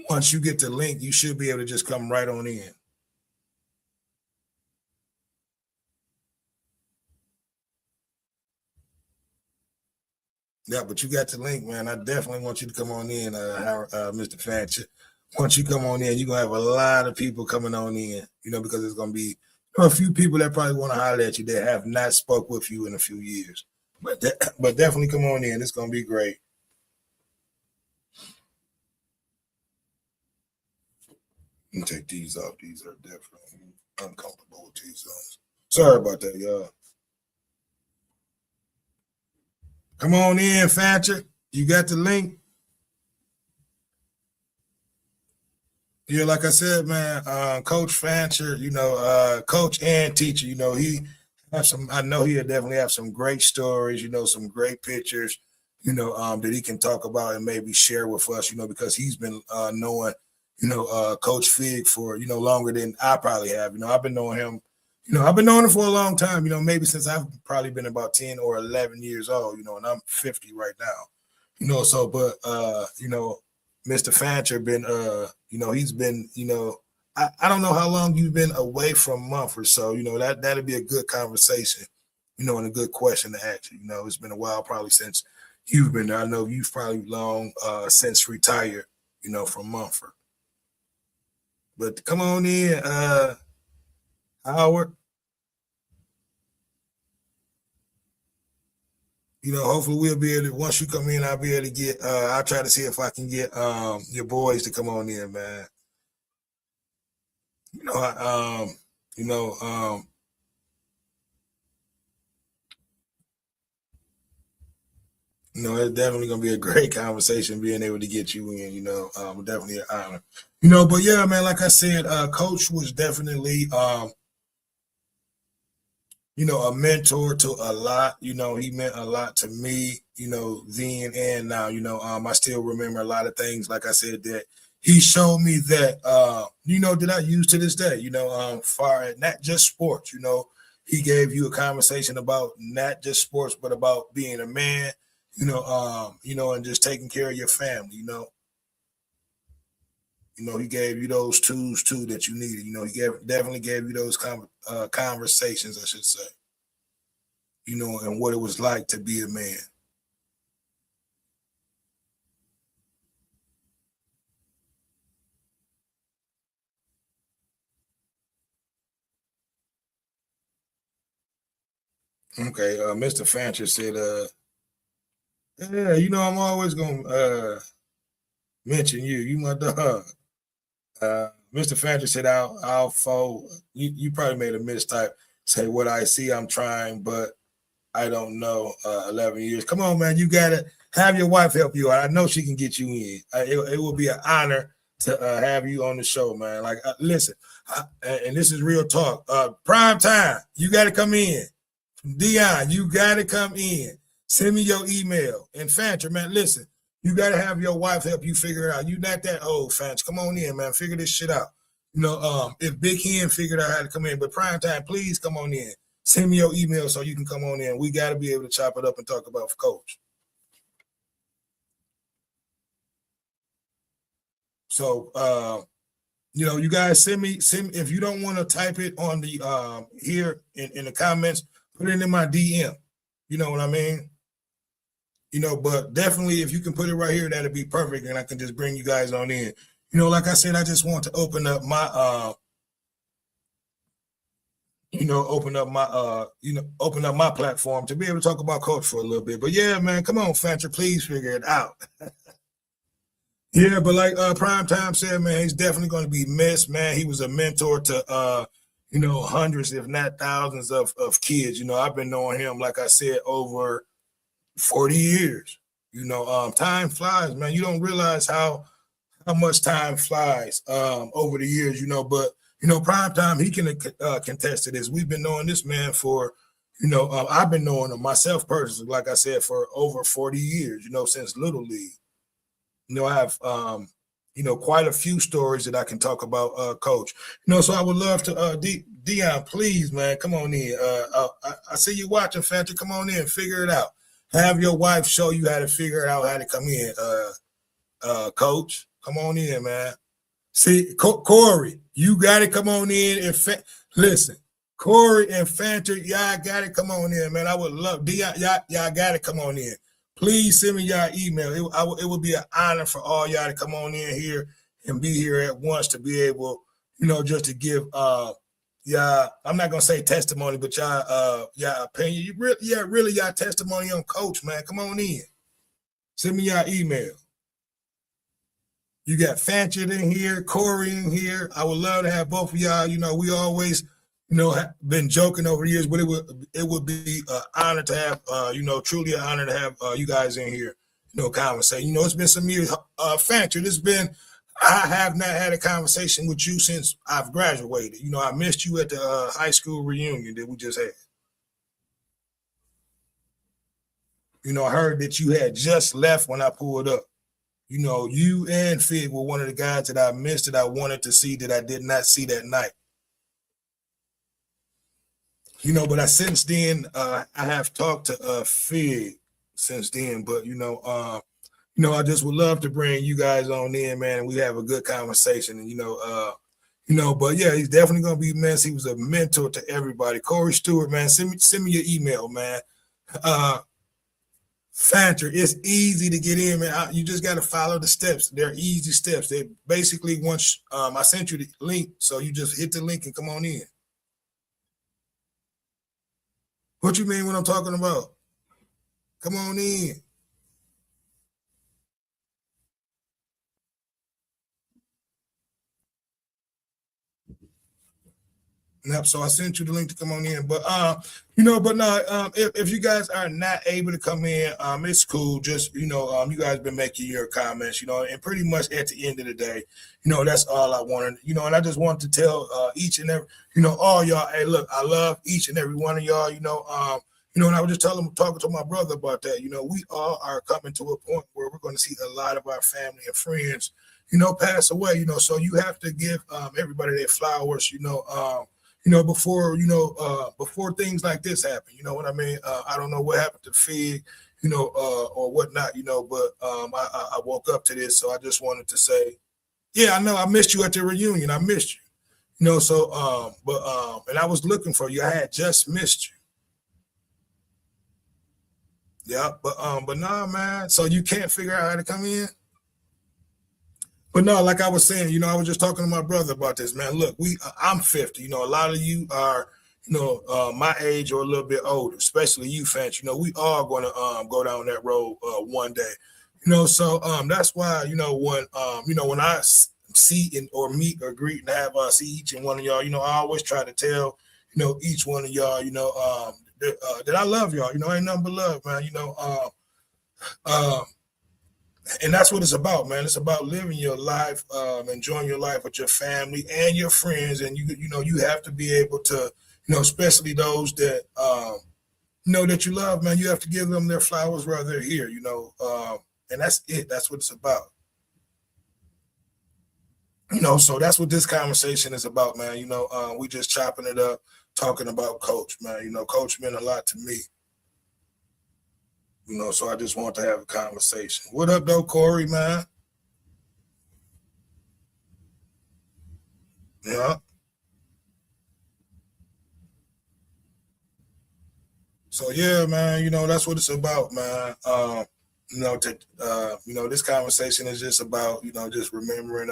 once you get the link, you should be able to just come right on in. Yeah, but you got the link, man. I definitely want you to come on in, Mr. Fancher. Once you come on in, you're gonna have a lot of people coming on in, because it's gonna be a few people that probably want to holler at you that have not spoke with you in a few years. But definitely come on in. It's gonna be great. Let me take these off. These are definitely uncomfortable with these on. Sorry about that, y'all. Come on in, Fancher. You got the link. Yeah, like I said, man, Coach Fancher, coach and teacher, he have some. I know he'll definitely have some great stories, some great pictures, that he can talk about and maybe share with us, because he's been knowing, Coach Fig for longer than I probably have. I've been knowing him. I've been knowing him for a long time. Maybe since I've probably been about 10 or 11 years old. And I'm 50 right now. So but Mr. Fancher been he's been, I don't know how long you've been away from Mumford, so that'd be a good conversation, and a good question to ask you. It's been a while probably since you've been there. I know you've probably long since retired, from Mumford. But come on in, Howard. Hopefully we'll be able to, once you come in, I'll be able to get I'll try to see if I can get your boys to come on in, man. You know, I, um, you know, it's definitely gonna be a great conversation being able to get you in, definitely an honor. But yeah, man, like I said, coach was definitely a mentor to a lot. He meant a lot to me, then and now. I still remember a lot of things, like I said, that he showed me that, that I use to this day, far as not just sports, he gave you a conversation about not just sports, but about being a man, and just taking care of your family, he gave you those tools too that you needed. Definitely gave you those conversations, I should say, and what it was like to be a man. Okay, Mr. Fancher said, yeah, I'm always gonna mention you. You my dog. Mr. Fancher said, I'll fold. You probably made a mistype. Say what I see, I'm trying, but I don't know. 11 years. Come on, man. You gotta have your wife help you. I know she can get you in. It will be an honor to have you on the show, man. Like, listen, and this is real talk. Prime time. You got to come in. Dion, you got to come in. Send me your email. And Fancher, man, listen, you got to have your wife help you figure it out. You not that old, Fancher. Come on in, man. Figure this shit out. If Big Hen figured out how to come in, but prime time, please come on in. Send me your email so you can come on in. We got to be able to chop it up and talk about coach. So, you guys send me if you don't want to type it on the here in the comments, put it in my DM. You know what I mean? But definitely if you can put it right here, that'd be perfect, and I can just bring you guys on in. Like I said, I just want to open up my open up my platform to be able to talk about coach for a little bit. But yeah, man, come on, Fancher, please figure it out. Yeah, but like Prime Time said, man, he's definitely going to be missed, man. He was a mentor to hundreds, if not thousands of kids. I've been knowing him, like I said, over 40 years. Time flies, man. You don't realize how much time flies over the years, but Prime Time, he can contest to this. We've been knowing this man for, I've been knowing him myself personally, like I said, for over 40 years, since Little League. I have, quite a few stories that I can talk about, Coach. So I would love to, Dion, please, man, come on in. I see you watching, Fancher. Come on in, figure it out. Have your wife show you how to figure out how to come in, Coach. Come on in, man. See, Corey, you got to come on in and listen. Corey and Fancher, y'all got to come on in, man. I would love y'all got to come on in. Please send me y'all email. It would be an honor for all y'all to come on in here and be here at once to be able, just to give y'all. I'm not gonna say testimony, but y'all opinion. Really y'all testimony on Coach, man. Come on in. Send me y'all email. You got Fancher in here, Corey in here. I would love to have both of y'all. We always, been joking over the years, but it would be an honor to have, truly an honor to have you guys in here, conversation. It's been some years. Fancher, I have not had a conversation with you since I've graduated. I missed you at the high school reunion that we just had. I heard that you had just left when I pulled up. You and Fig were one of the guys that I missed that I wanted to see that I did not see that night. But since then, I have talked to Fig since then. But I just would love to bring you guys on in, man, and we have a good conversation. And but yeah, he's definitely gonna be missed. He was a mentor to everybody. Corey Stewart, man, send me your email, man. Fancher, it's easy to get in, man. You just got to follow the steps. They're easy steps. They basically once I sent you the link, so you just hit the link and come on in. What you mean what I'm talking about? Come on in. Yep. So I sent you the link to come on in, but but no, if you guys are not able to come in, it's cool. Just you guys been making your comments, and pretty much at the end of the day, that's all I wanted, and I just wanted to tell each and every, all y'all, hey, look, I love each and every one of y'all, and I was just talking to my brother about that. We all are coming to a point where we're going to see a lot of our family and friends, pass away. So you have to give everybody their flowers, before things like this happen. You know what I mean? I don't know what happened to Fig, or whatnot, but I woke up to this. So I just wanted to say, yeah, I know I missed you at the reunion. I missed you. And I was looking for you. I had just missed you. Yeah, but nah, man. So you can't figure out how to come in? But no, like I was saying, I was just talking to my brother about this, man. Look, I'm 50. A lot of you are, my age or a little bit older, especially you, fans. We are going to go down that road one day. So that's why, when I see or meet or greet and have see each and one of y'all, I always try to tell, each one of y'all, that I love y'all. Ain't nothing but love, man. And that's what it's about, man. It's about living your life, enjoying your life with your family and your friends. And you have to be able to, especially those that that you love, man. You have to give them their flowers while they're here, and that's it. That's what it's about. So that's what this conversation is about, man. We just chopping it up, talking about Coach, man. Coach meant a lot to me. So I just want to have a conversation. What up, though, Corey, man? Yeah. So yeah, man, that's what it's about, man. This conversation is just about, just remembering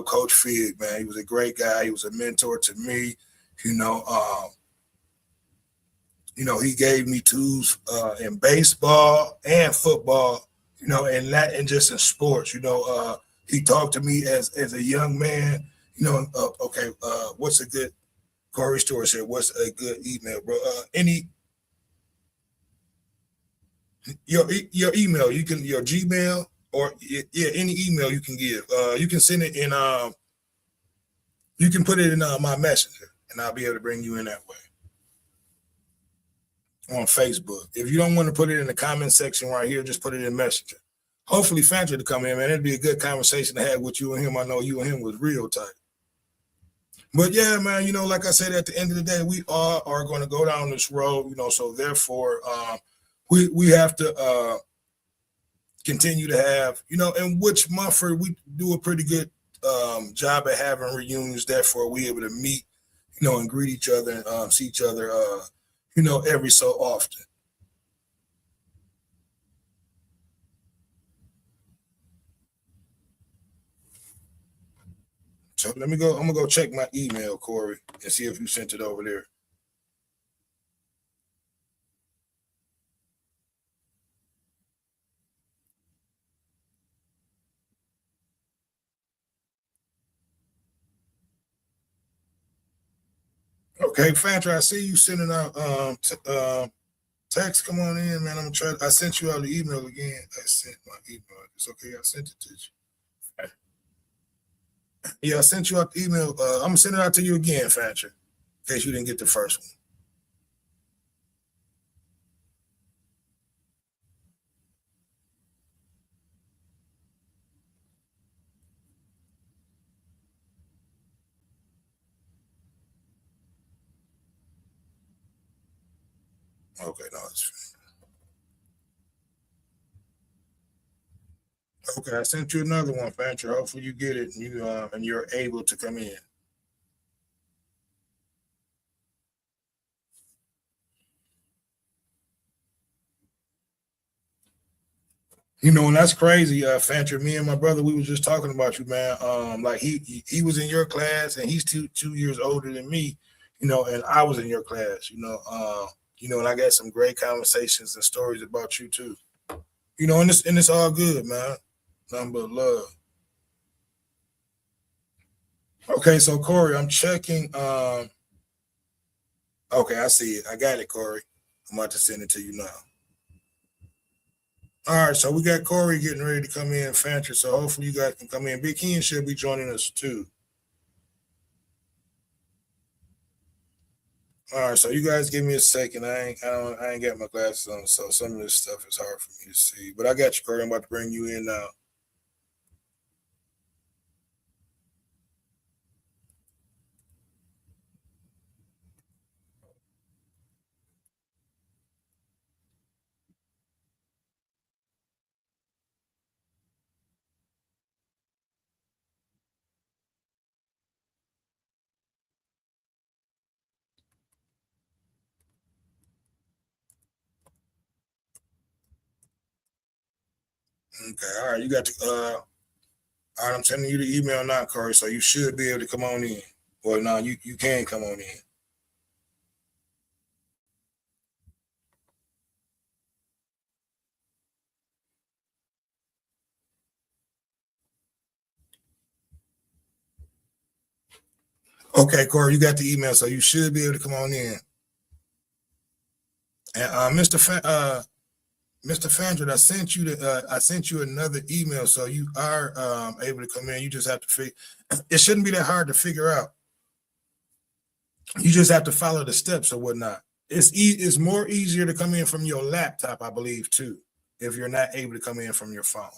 Coach Fig, man. He was a great guy. He was a mentor to me. You know, um, he gave me tools in baseball and football, and just in sports. He talked to me as a young man. Okay, what's a good Corey Story said? What's a good email, bro? Any your email, you can your Gmail or yeah, any email you can give. You can send it in. You can put it in my messenger, and I'll be able to bring you in that way on Facebook. If you don't want to put it in the comment section right here, just put it in Messenger. Hopefully, Fancher to come in, man. It'd be a good conversation to have with you and him. I know you and him was real tight. But yeah, man, like I said, at the end of the day, we all are going to go down this road, so therefore, we have to continue to have, in which Mumford, we do a pretty good job at having reunions. Therefore, we able to meet, and greet each other and see each other, every so often. So let me go. I'm gonna go check my email, Corey, and see if you sent it over there. Okay, Fantra, I see you sending out text. Come on in, man. I'm gonna try. I sent you out the email again. I sent my email. It's okay. I sent it to you. Yeah, I sent you out the email. I'm gonna send it out to you again, Fantra, in case you didn't get the first one. Okay, no, it's okay. I sent you another one, Fantra. Hopefully you get it and you're able to come in. And that's crazy, Fancher. Me and my brother, we was just talking about you, man. Like he was in your class, and he's two years older than me, and I was in your class, and I got some great conversations and stories about you too, and it's all good, man. Nothing but love. Okay, so Corey, I'm checking. Okay, I see it. I got it, Corey. I'm about to send it to you now. All right, so we got Corey getting ready to come in, Fancher. So hopefully you guys can come in. Big Ken should be joining us too. All right, so you guys give me a second. I ain't got my glasses on, so some of this stuff is hard for me to see. But I got you, Corey. I'm about to bring you in now. Okay, all right. You got the all right, I'm sending you the email now, Corey. So you should be able to come on in. Well, no, you can come on in. Okay, Corey, you got the email, so you should be able to come on in. And Mr. Fandred, I sent you another email, so you are able to come in. You just have to figure. It shouldn't be that hard to figure out. You just have to follow the steps or whatnot. It's more easier to come in from your laptop, I believe, too, if you're not able to come in from your phone.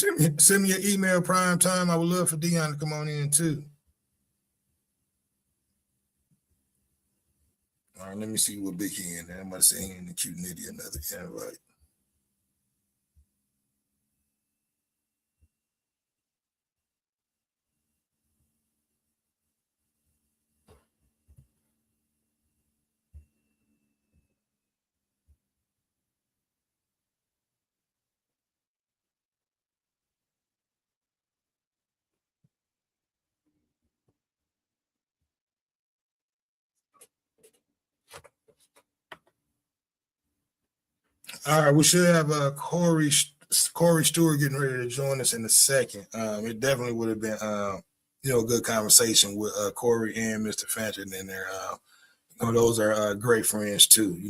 Send me your email prime time. I would love for Dion to come on in too. All right, let me see what Big he in there. I'm gonna say he in the cute nitty another invite. All right, we should have Corey Stewart getting ready to join us in a second. It definitely would have been a good conversation with Corey and Mr. Fancher in there. Those are great friends too.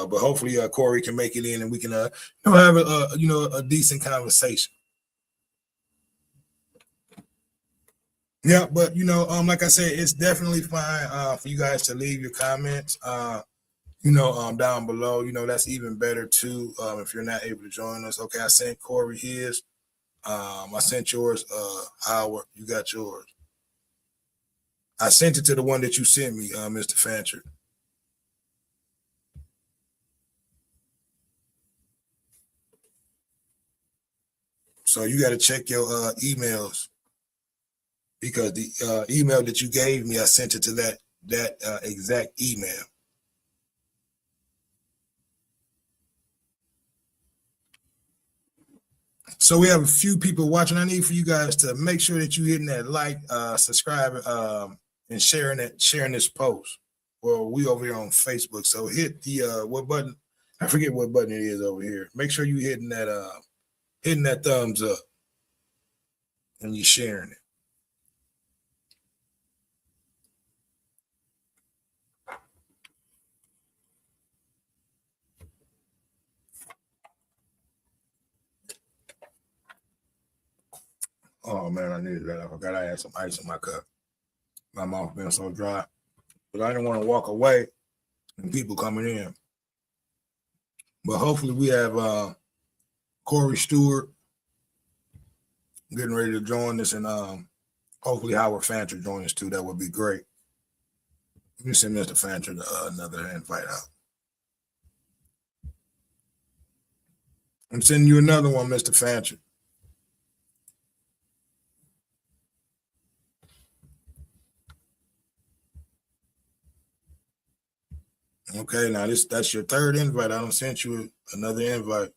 But hopefully Corey can make it in and we can have a decent conversation. Yeah, but like I said, it's definitely fine for you guys to leave your comments. Down below. That's even better too. If you're not able to join us, okay. I sent Corey his. I sent yours. Howard, you got yours. I sent it to the one that you sent me, Mr. Fancher. So you got to check your emails because the email that you gave me, I sent it to that exact email. So we have a few people watching. I need for you guys to make sure that you hitting that like, subscribe, and sharing this post. Well, we over here on Facebook, so hit the what button? I forget what button it is over here. Make sure you hitting that thumbs up and you sharing it. Oh man, I needed that. I forgot I had some ice in my cup. My mouth been so dry, but I didn't want to walk away and people coming in. But hopefully we have Corey Stewart getting ready to join us, and hopefully Howard Fancher join us too. That would be great. Let me send Mr. Fancher another invite out. I'm sending you another one, Mr. Fancher. Okay, now that's your third invite. I don't sent you another invite.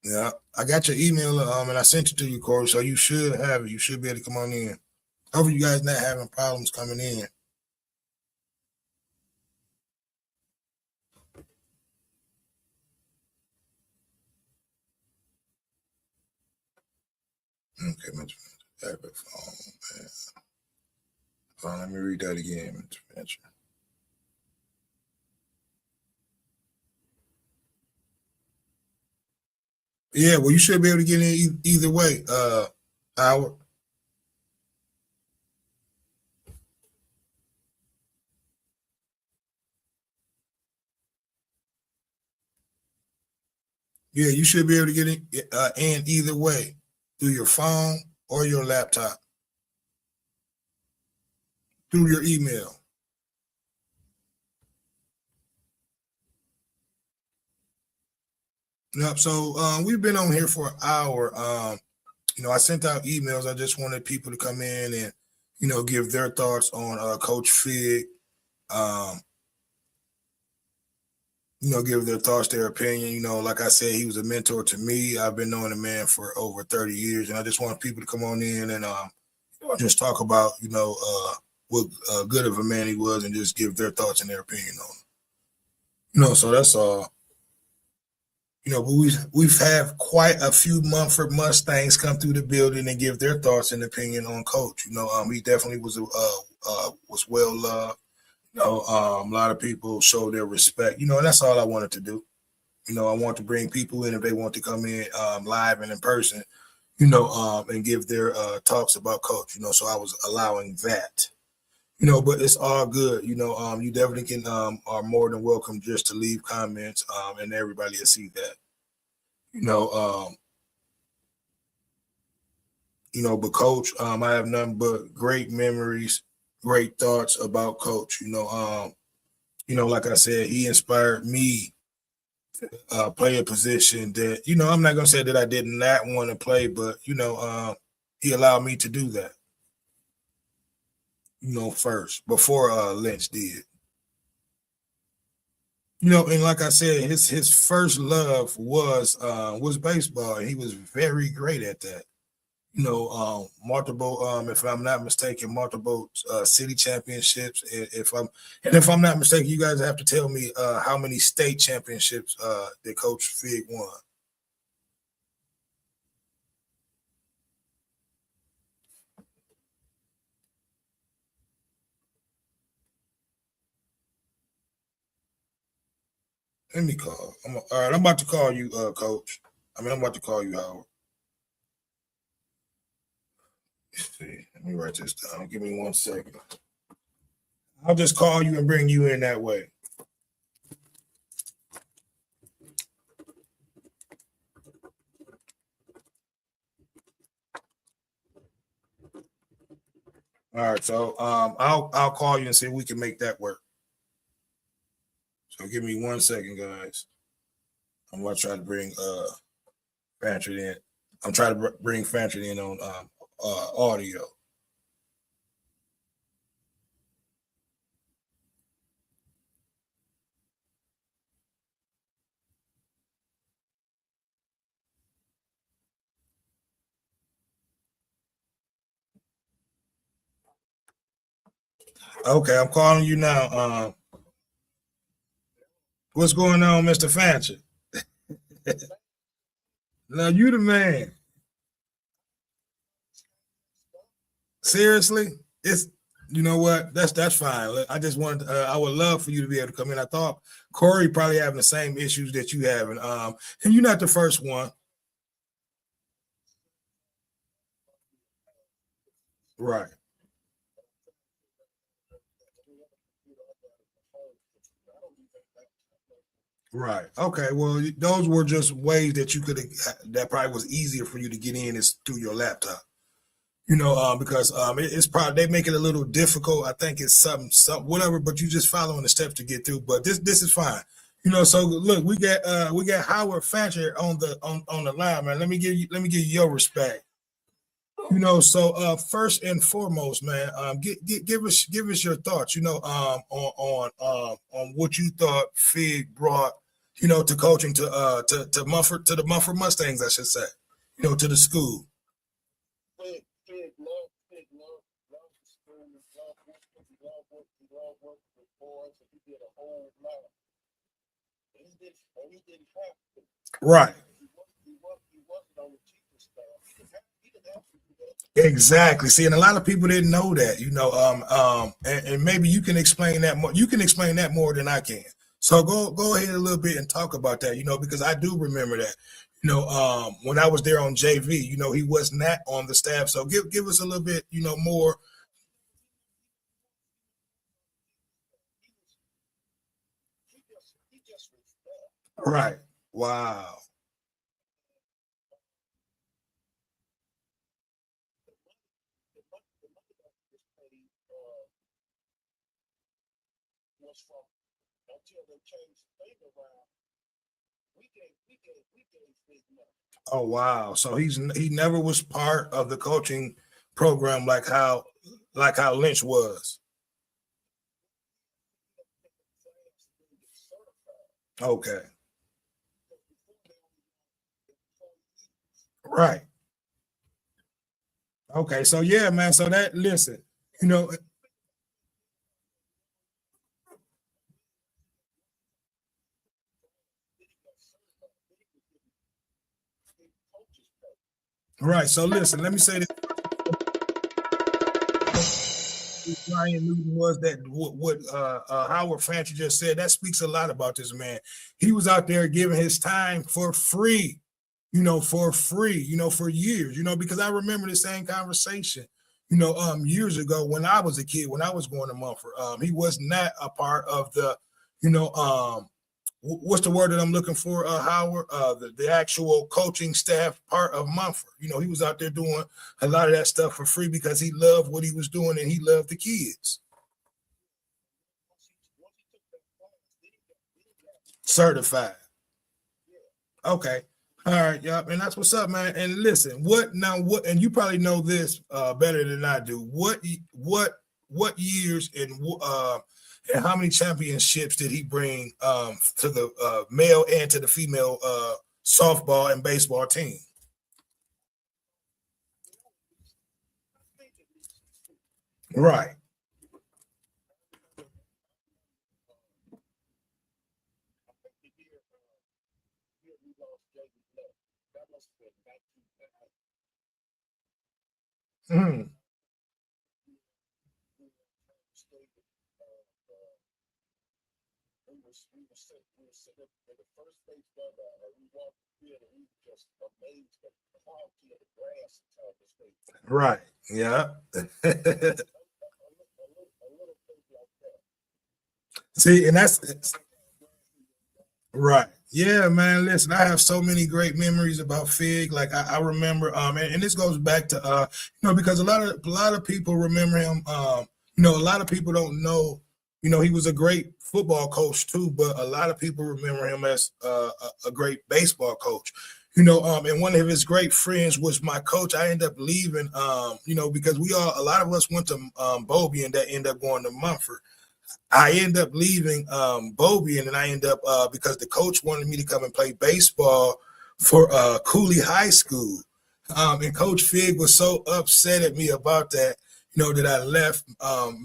Yeah, I got your email, and I sent it to you, Corey. So you should have it. You should be able to come on in. Hopefully, you guys not having problems coming in. Okay, Mr. Fancher. Let me read that again, Mr. Fancher. Yeah, well, you should be able to get in either way, Howard. Yeah, you should be able to get in either way through your phone or your laptop, through your email. Yep. So we've been on here for an hour. I sent out emails. I just wanted people to come in and, give their thoughts on Coach Fig. Give their thoughts, their opinion. Like I said, he was a mentor to me. I've been knowing the man for over 30 years, and I just want people to come on in and just talk about, what good of a man he was and just give their thoughts and their opinion on him. So that's all. But we've had quite a few Mumford Mustangs come through the building and give their thoughts and opinion on Coach. He definitely was well loved. A lot of people show their respect. And that's all I wanted to do. I want to bring people in if they want to come in live and in person. and give their talks about coach. So I was allowing that. But it's all good. You definitely can are more than welcome just to leave comments, and everybody will see that. You know, um, but coach, I have nothing but great memories, great thoughts about coach. Like I said, he inspired me play a position that, I'm not gonna say that I did not want to play, but he allowed me to do that, first before Lynch did. And like I said, his first love was baseball, and he was very great at that. Multiple, if I'm not mistaken, multiple city championships. If I'm not mistaken, you guys have to tell me how many state championships that Coach Fig won. Let me call. All right, I'm about to call you, Coach. I'm about to call you, Howard. Let's see, let me write this down. Give me 1 second. I'll just call you and bring you in that way. All right, so I'll call you and see if we can make that work. So give me 1 second, guys. I'm gonna try to bring Fancher in. I'm trying to bring Fancher in on audio. Okay, I'm calling you now. What's going on, Mr. Fancher? Now you the man. Seriously, it's you know what? That's fine. I just wanted. I would love for you to be able to come in. I thought Corey probably having the same issues that you have, and you're not the first one. Right. Right. Okay. Well, those were just ways that you could. That probably was easier for you to get in is through your laptop. Because it's probably they make it a little difficult. I think it's some whatever, but you just following the steps to get through. But this is fine. So look, we got Howard Fancher on the line, man. Let me give you your respect. So first and foremost, man, give us your thoughts, on what you thought Fig brought, to coaching to Mumford to the Mumford Mustangs, I should say, to the school. Right. Exactly. See, and a lot of people didn't know that, and maybe you can explain that more. You can explain that more than I can. So go ahead a little bit and talk about that, because I do remember that. When I was there on JV, he was not on the staff. So give us a little bit, more. Right. Wow. Oh wow. So he never was part of the coaching program like how Lynch was. Okay. Right. Okay. So yeah, man. So that listen, you know, right. So listen, let me say this. Ryan Newton was that what Howard Fancher just said. That speaks a lot about this man. He was out there giving his time for free. for free, for years, because I remember the same conversation, years ago when I was a kid, when I was going to Mumford. He was not a part of the, you know, what's the word that I'm looking for, Howard? The actual coaching staff part of Mumford. He was out there doing a lot of that stuff for free because he loved what he was doing and he loved the kids. Certified. Okay. All right. Yep. And that's what's up, man. And listen, and you probably know this better than I do. What years and how many championships did he bring to the male and to the female softball and baseball team? Right. Mm. Right. Yeah. See, and that's right. Yeah, man. Listen, I have so many great memories about Fig. Like I remember, and this goes back to because a lot of people remember him. A lot of people don't know. He was a great football coach too, but a lot of people remember him as a great baseball coach. And one of his great friends was my coach. I ended up leaving, because a lot of us went to Bobby and that ended up going to Mumford. I end up leaving Bobby, and then I end up because the coach wanted me to come and play baseball for Cooley High School. And Coach Fig was so upset at me about that, that I left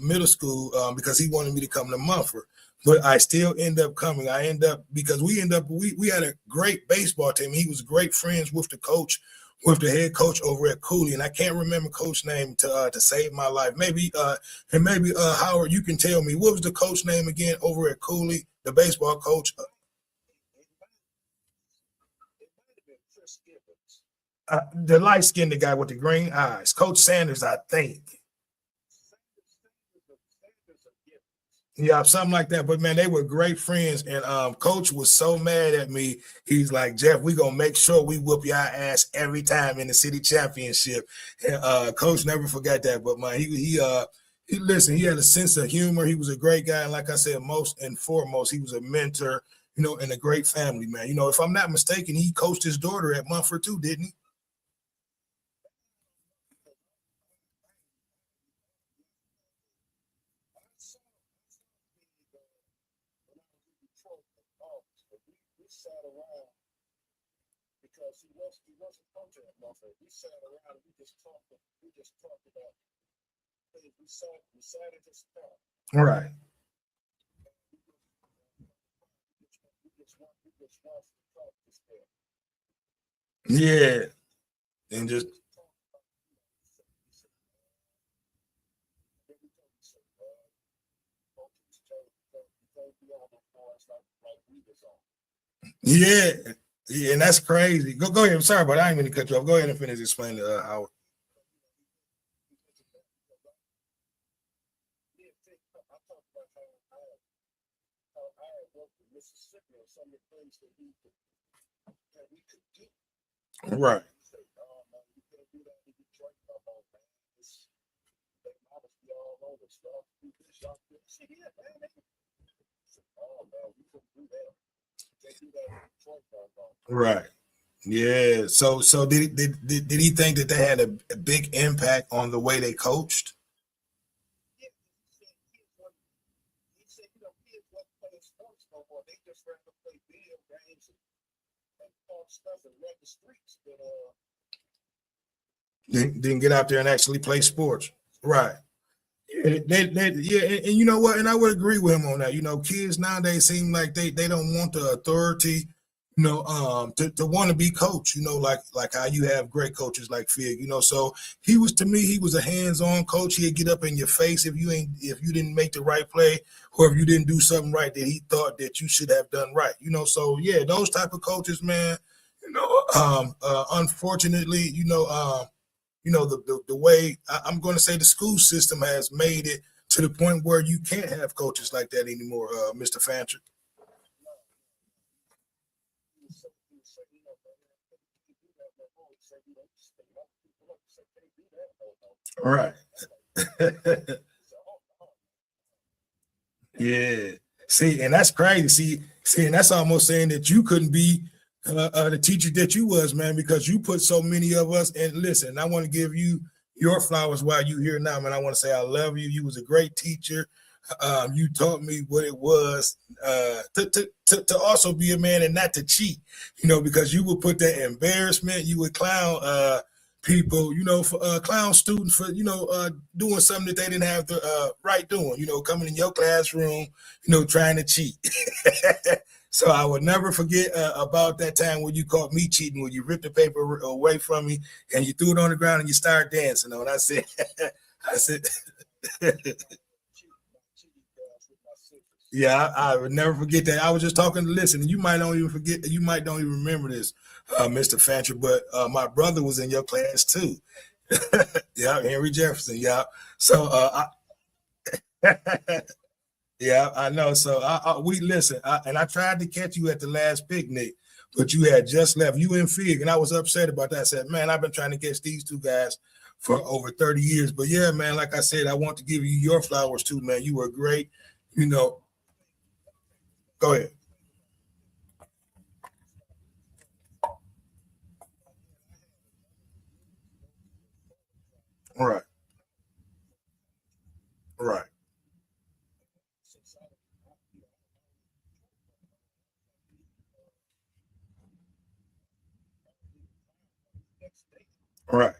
middle school because he wanted me to come to Mumford. But I still end up coming. I end up because we had a great baseball team. He was great friends with the coach, with the head coach over at Cooley, and I can't remember coach name to save my life. Maybe Howard, you can tell me what was the coach name again over at Cooley, the baseball coach. The light skinned guy with the green eyes, Coach Sanders, I think. Yeah, something like that. But man, they were great friends, and Coach was so mad at me. He's like, Jeff, we gonna make sure we whoop your ass every time in the city championship. And Coach never forgot that. But man, he listen. He had a sense of humor. He was a great guy, and like I said, most and foremost, he was a mentor. And a great family man. If I'm not mistaken, he coached his daughter at Mumford too, didn't he? All right. Yeah, and just yeah, yeah, and that's crazy. Go ahead. I'm sorry, but I ain't going to cut you off. Go ahead and finish explaining how. Right. Right. Yeah. So did he think that they had a big impact on the way they coached? Didn't get out there and actually play sports. Right. Yeah, yeah, and you know what? And I would agree with him on that. Kids nowadays seem like they don't want the authority, to want to be coached. Like how you have great coaches like Fig. So he was a hands-on coach. He'd get up in your face if you didn't make the right play, or if you didn't do something right that he thought that you should have done right. So yeah, those type of coaches, man. Unfortunately, the way I'm going to say the school system has made it to the point where you can't have coaches like that anymore, Mr. Fancher. Right. Yeah. See, and that's crazy. See, and that's almost saying that you couldn't be the teacher that you was, man, because you put so many of us. And listen, I want to give you your flowers while you here now, man. I want to say I love you. You was a great teacher. You taught me what it was to also be a man and not to cheat, because you would put that embarrassment, you would clown people, for clown students for, doing something that they didn't have the right doing, coming in your classroom, trying to cheat. So I would never forget about that time when you caught me cheating, when you ripped the paper away from me and you threw it on the ground and you started dancing. And I said, I said, yeah, I would never forget that. I was just talking to listen. You might don't even forget. You might don't even remember this, Mr. Fancher. But my brother was in your class too. Yeah, Henry Jefferson. Yeah. So yeah, I know. So we listen, and I tried to catch you at the last picnic, but you had just left. You in Fig, and I was upset about that. I said, man, I've been trying to catch these two guys for over 30 years. But yeah, man, like I said, I want to give you your flowers too, man. You were great. You know, go ahead. All right, right, right,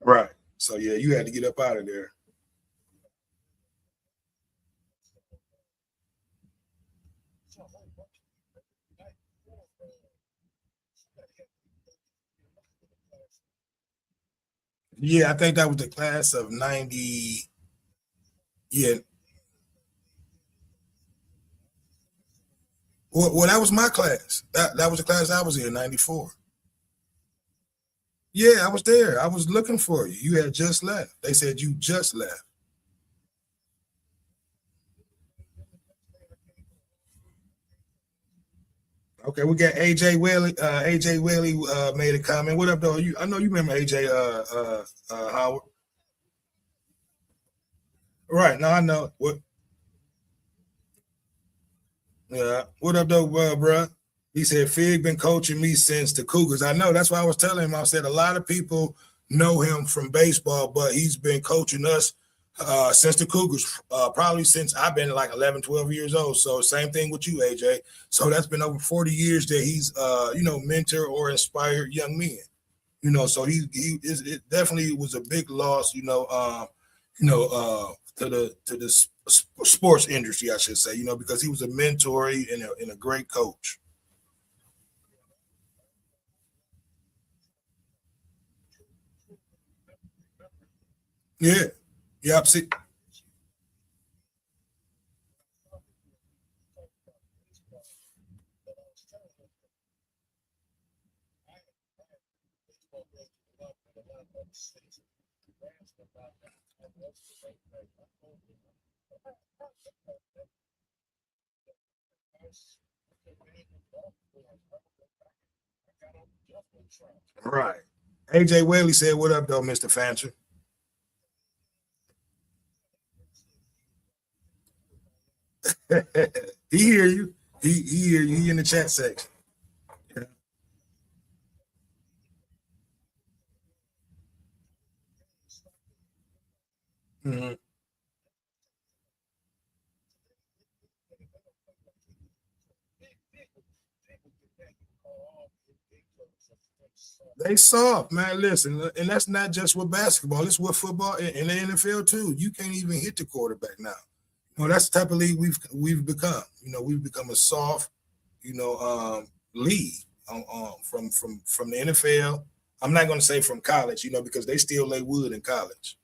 right. So yeah, you had to get up out of there. Yeah, I think that was the class of 90. Yeah. Well, that was my class. That was the class I was in, 94. Yeah, I was there. I was looking for you. You had just left. They said you just left. Okay, we got AJ Whaley. AJ Whaley made a comment. What up, though? I know you remember AJ Howard. Right. Now I know. What up, though, bro? He said Fig been coaching me since the Cougars. I know. That's why I was telling him. I said a lot of people know him from baseball, but he's been coaching us since the Cougars, probably since I've been like 11, 12 years old. So same thing with you, AJ. So that's been over 40 years that he's, mentor or inspired young men. So it definitely was a big loss. To the sports industry, I should say. Because he was a mentor and a great coach. Yeah. Yep. See, right. AJ Whaley said, "What up, though, Mister Fancher?" He hear you. He hear you. He in the chat section. Mhm. They soft, man. Listen, and that's not just with basketball. It's with football and the NFL too. You can't even hit the quarterback now. That's the type of league we've become. We've become a soft, league from the NFL. I'm not going to say from college, because they still lay wood in college.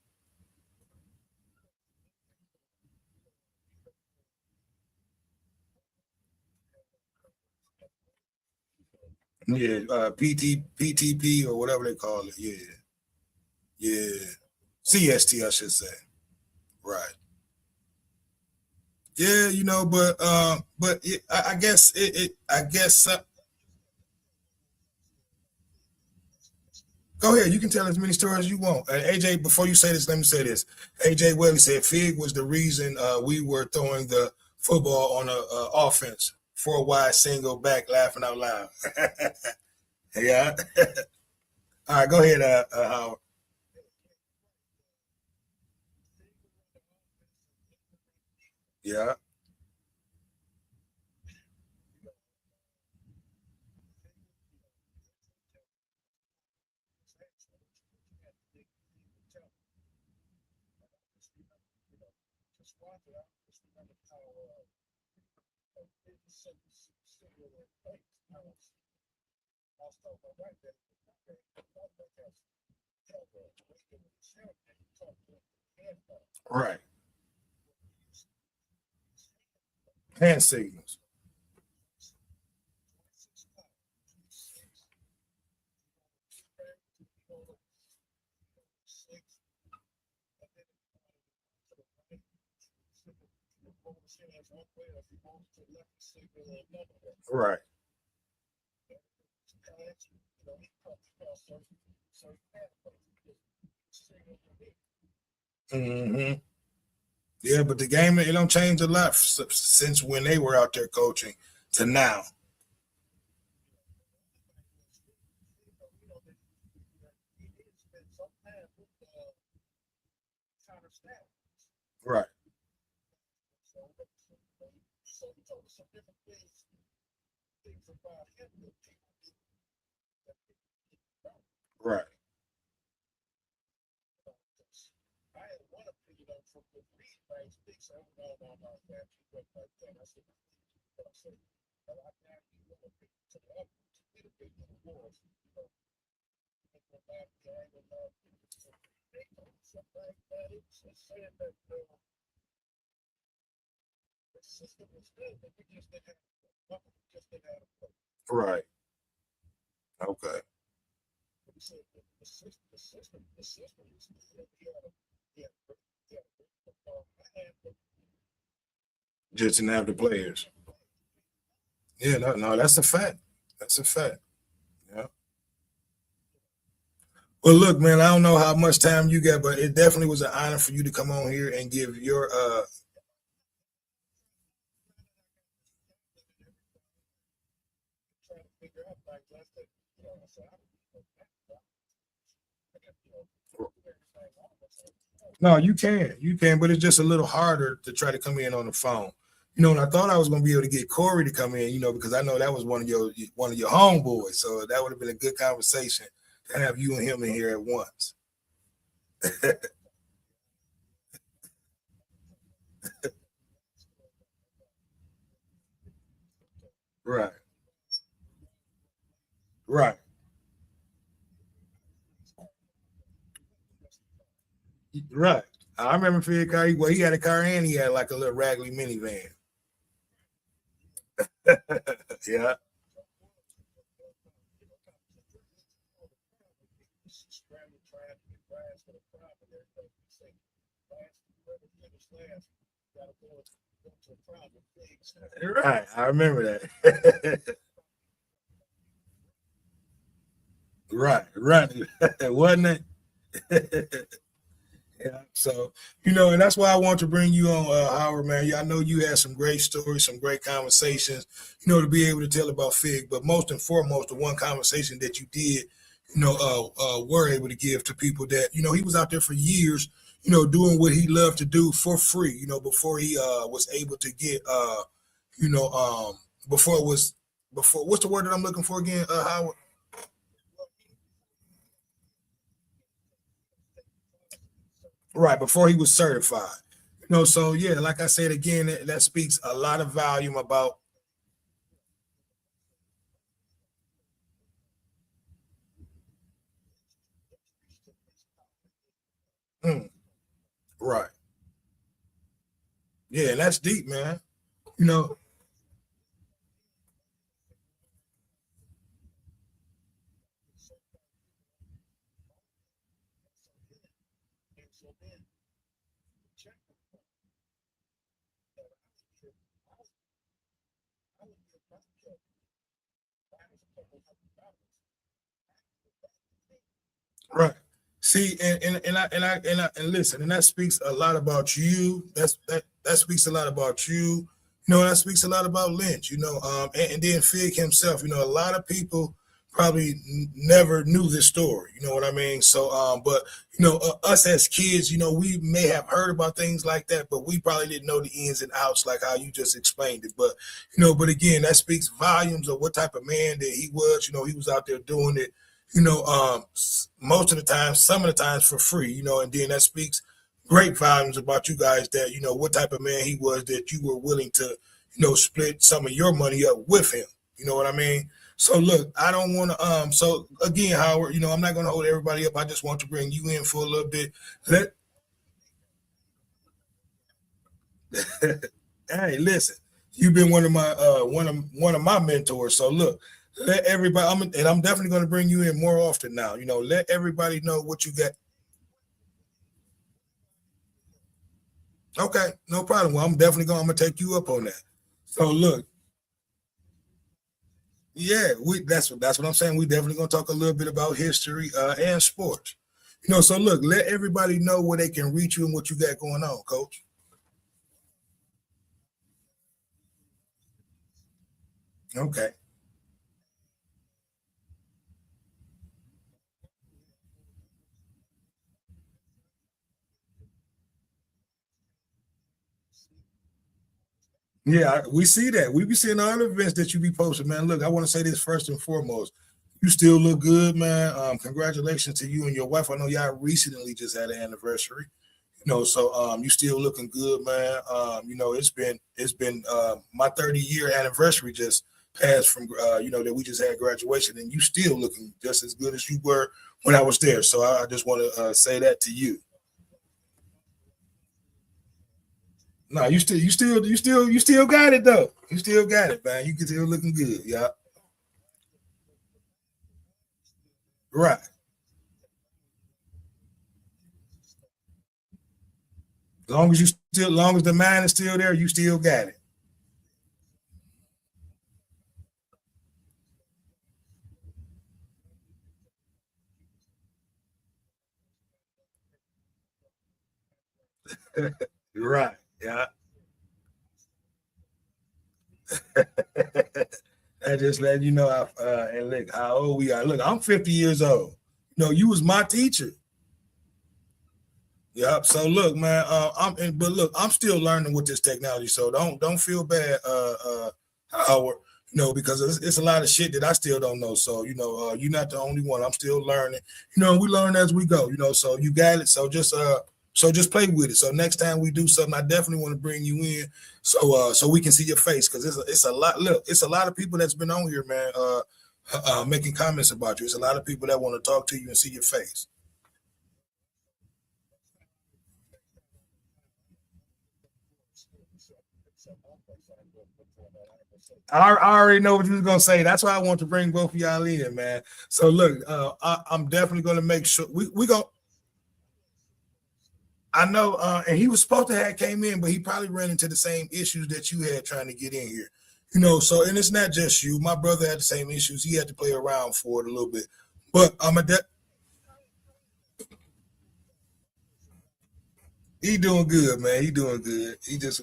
Yeah, PTP or whatever they call it. Yeah, yeah. CST, I should say. Right. Yeah, I guess I guess go ahead. You can tell as many stories as you want. AJ, before you say this, let me say this. AJ Welly said Fig was the reason we were throwing the football on a offense, four wide single back, laughing out loud. Yeah. All right, go ahead, Howard. Yeah. Right. Hand signals. Right. Hmm. Yeah, but the game it don't change a lot since when they were out there coaching to now. Right. Right. Right. Okay. Just didn't have the players. Yeah, no, no, that's a fact. That's a fact. Yeah. Well, look, man, I don't know how much time you got, but it definitely was an honor for you to come on here and give your no, you can, but it's just a little harder to try to come in on the phone. And I thought I was gonna be able to get Corey to come in, because I know that was one of your homeboys. So that would have been a good conversation to have you and him in here at once. Right. Right. Right. I remember Fid car. Well, he had a car and he had like a little raggedy minivan. Yeah. Right. I remember that. Right. Right. Wasn't it? Yeah. So, and that's why I want to bring you on, Howard, man. Yeah, I know you had some great stories, some great conversations, to be able to tell about Fig. But most and foremost, the one conversation that you did, were able to give to people that, he was out there for years, doing what he loved to do for free, before he was able to get, you know, before it was, before, what's the word that I'm looking for again, Howard? Right, before he was certified. So yeah, like I said again, that speaks a lot of volume about. Mm, right. Yeah, that's deep, man. You know, Right. See, and listen, and that speaks a lot about you. That speaks a lot about you. You know, that speaks a lot about Lynch. You know, and then Fig himself. You know, a lot of people probably never knew this story. You know what I mean? So, but you know, us as kids, you know, we may have heard about things like that, but we probably didn't know the ins and outs like how you just explained it. But you know, but again, that speaks volumes of what type of man that he was. You know, he was out there doing it, you know, most of the time, some of the times for free, you know, and then that speaks great volumes about you guys that, you know, what type of man he was that you were willing to, you know, split some of your money up with him. You know what I mean? So look, I don't want to, so again, Howard, you know, I'm not going to hold everybody up. I just want to bring you in for a little bit. Let, hey, listen, you've been one of my mentors. So look, let everybody. I'm definitely going to bring you in more often now. You know, let everybody know what you got. Okay, no problem. Well, I'm gonna take you up on that. So look, yeah, that's what I'm saying. We definitely gonna talk a little bit about history and sports. You know, so look, let everybody know where they can reach you and what you got going on, Coach. Okay. Yeah, we see that. We be seeing all the events that you be posting, man. Look, I want to say this first and foremost. You still look good, man. Congratulations to you and your wife. I know y'all recently just had an anniversary. You know, so you still looking good, man. You know, it's been my 30-year anniversary just passed from you know, that we just had graduation, and you still looking just as good as you were when I was there. So I just want to say that to you. No, you still got it though. You still got it, man. You can still looking good. Yeah, right. Long as the mind is still there, you still got it. Right. Yeah. I just let you know and look how old we are. Look, I'm 50 years old. You know, you was my teacher. Yep. So look, man, but look, I'm still learning with this technology. So don't feel bad, Howard. You know, because it's a lot of shit that I still don't know. So you know, you're not the only one. I'm still learning. You know, we learn as we go. You know, so you got it. So just play with it. So next time we do something, I definitely want to bring you in so we can see your face because it's a lot. Look, it's a lot of people that's been on here, man, making comments about you. It's a lot of people that want to talk to you and see your face. I already know what you was gonna say. That's why I want to bring both of y'all in, man. So look, I'm definitely gonna make sure we go. I know, and he was supposed to have came in, but he probably ran into the same issues that you had trying to get in here. You know, so and it's not just you. My brother had the same issues. He had to play around for it a little bit, but he doing good, man. He doing good. He just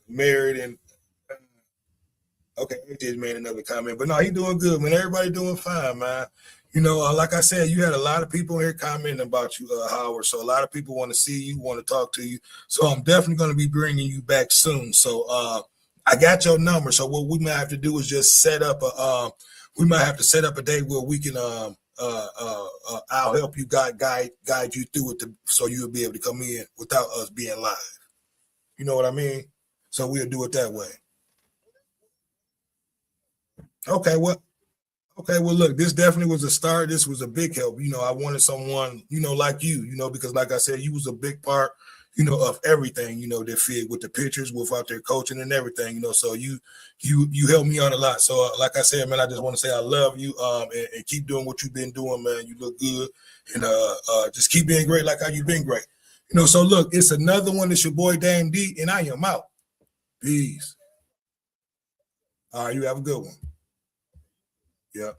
married and okay, I just made another comment, but no, he doing good, man. Everybody doing fine, man. You know, like I said, you had a lot of people here commenting about you, Howard. So a lot of people want to see you, want to talk to you. So I'm definitely going to be bringing you back soon. So I got your number. So what we might have to do is just set up a. We might have to set up a day where we can. I'll help you guide you through it, so you'll be able to come in without us being live. You know what I mean? So we'll do it that way. Okay. Well, look, this definitely was a start. This was a big help. You know, I wanted someone, you know, like you know, because like I said, you was a big part, you know, of everything, you know, that fit with the pictures, with out there coaching and everything, you know. So you helped me out a lot. So like I said, man, I just want to say I love you, and keep doing what you've been doing, man. You look good, and just keep being great like how you've been great. You know, so look, it's another one. It's your boy Dame D, and I am out. Peace. All right, you have a good one. Yep.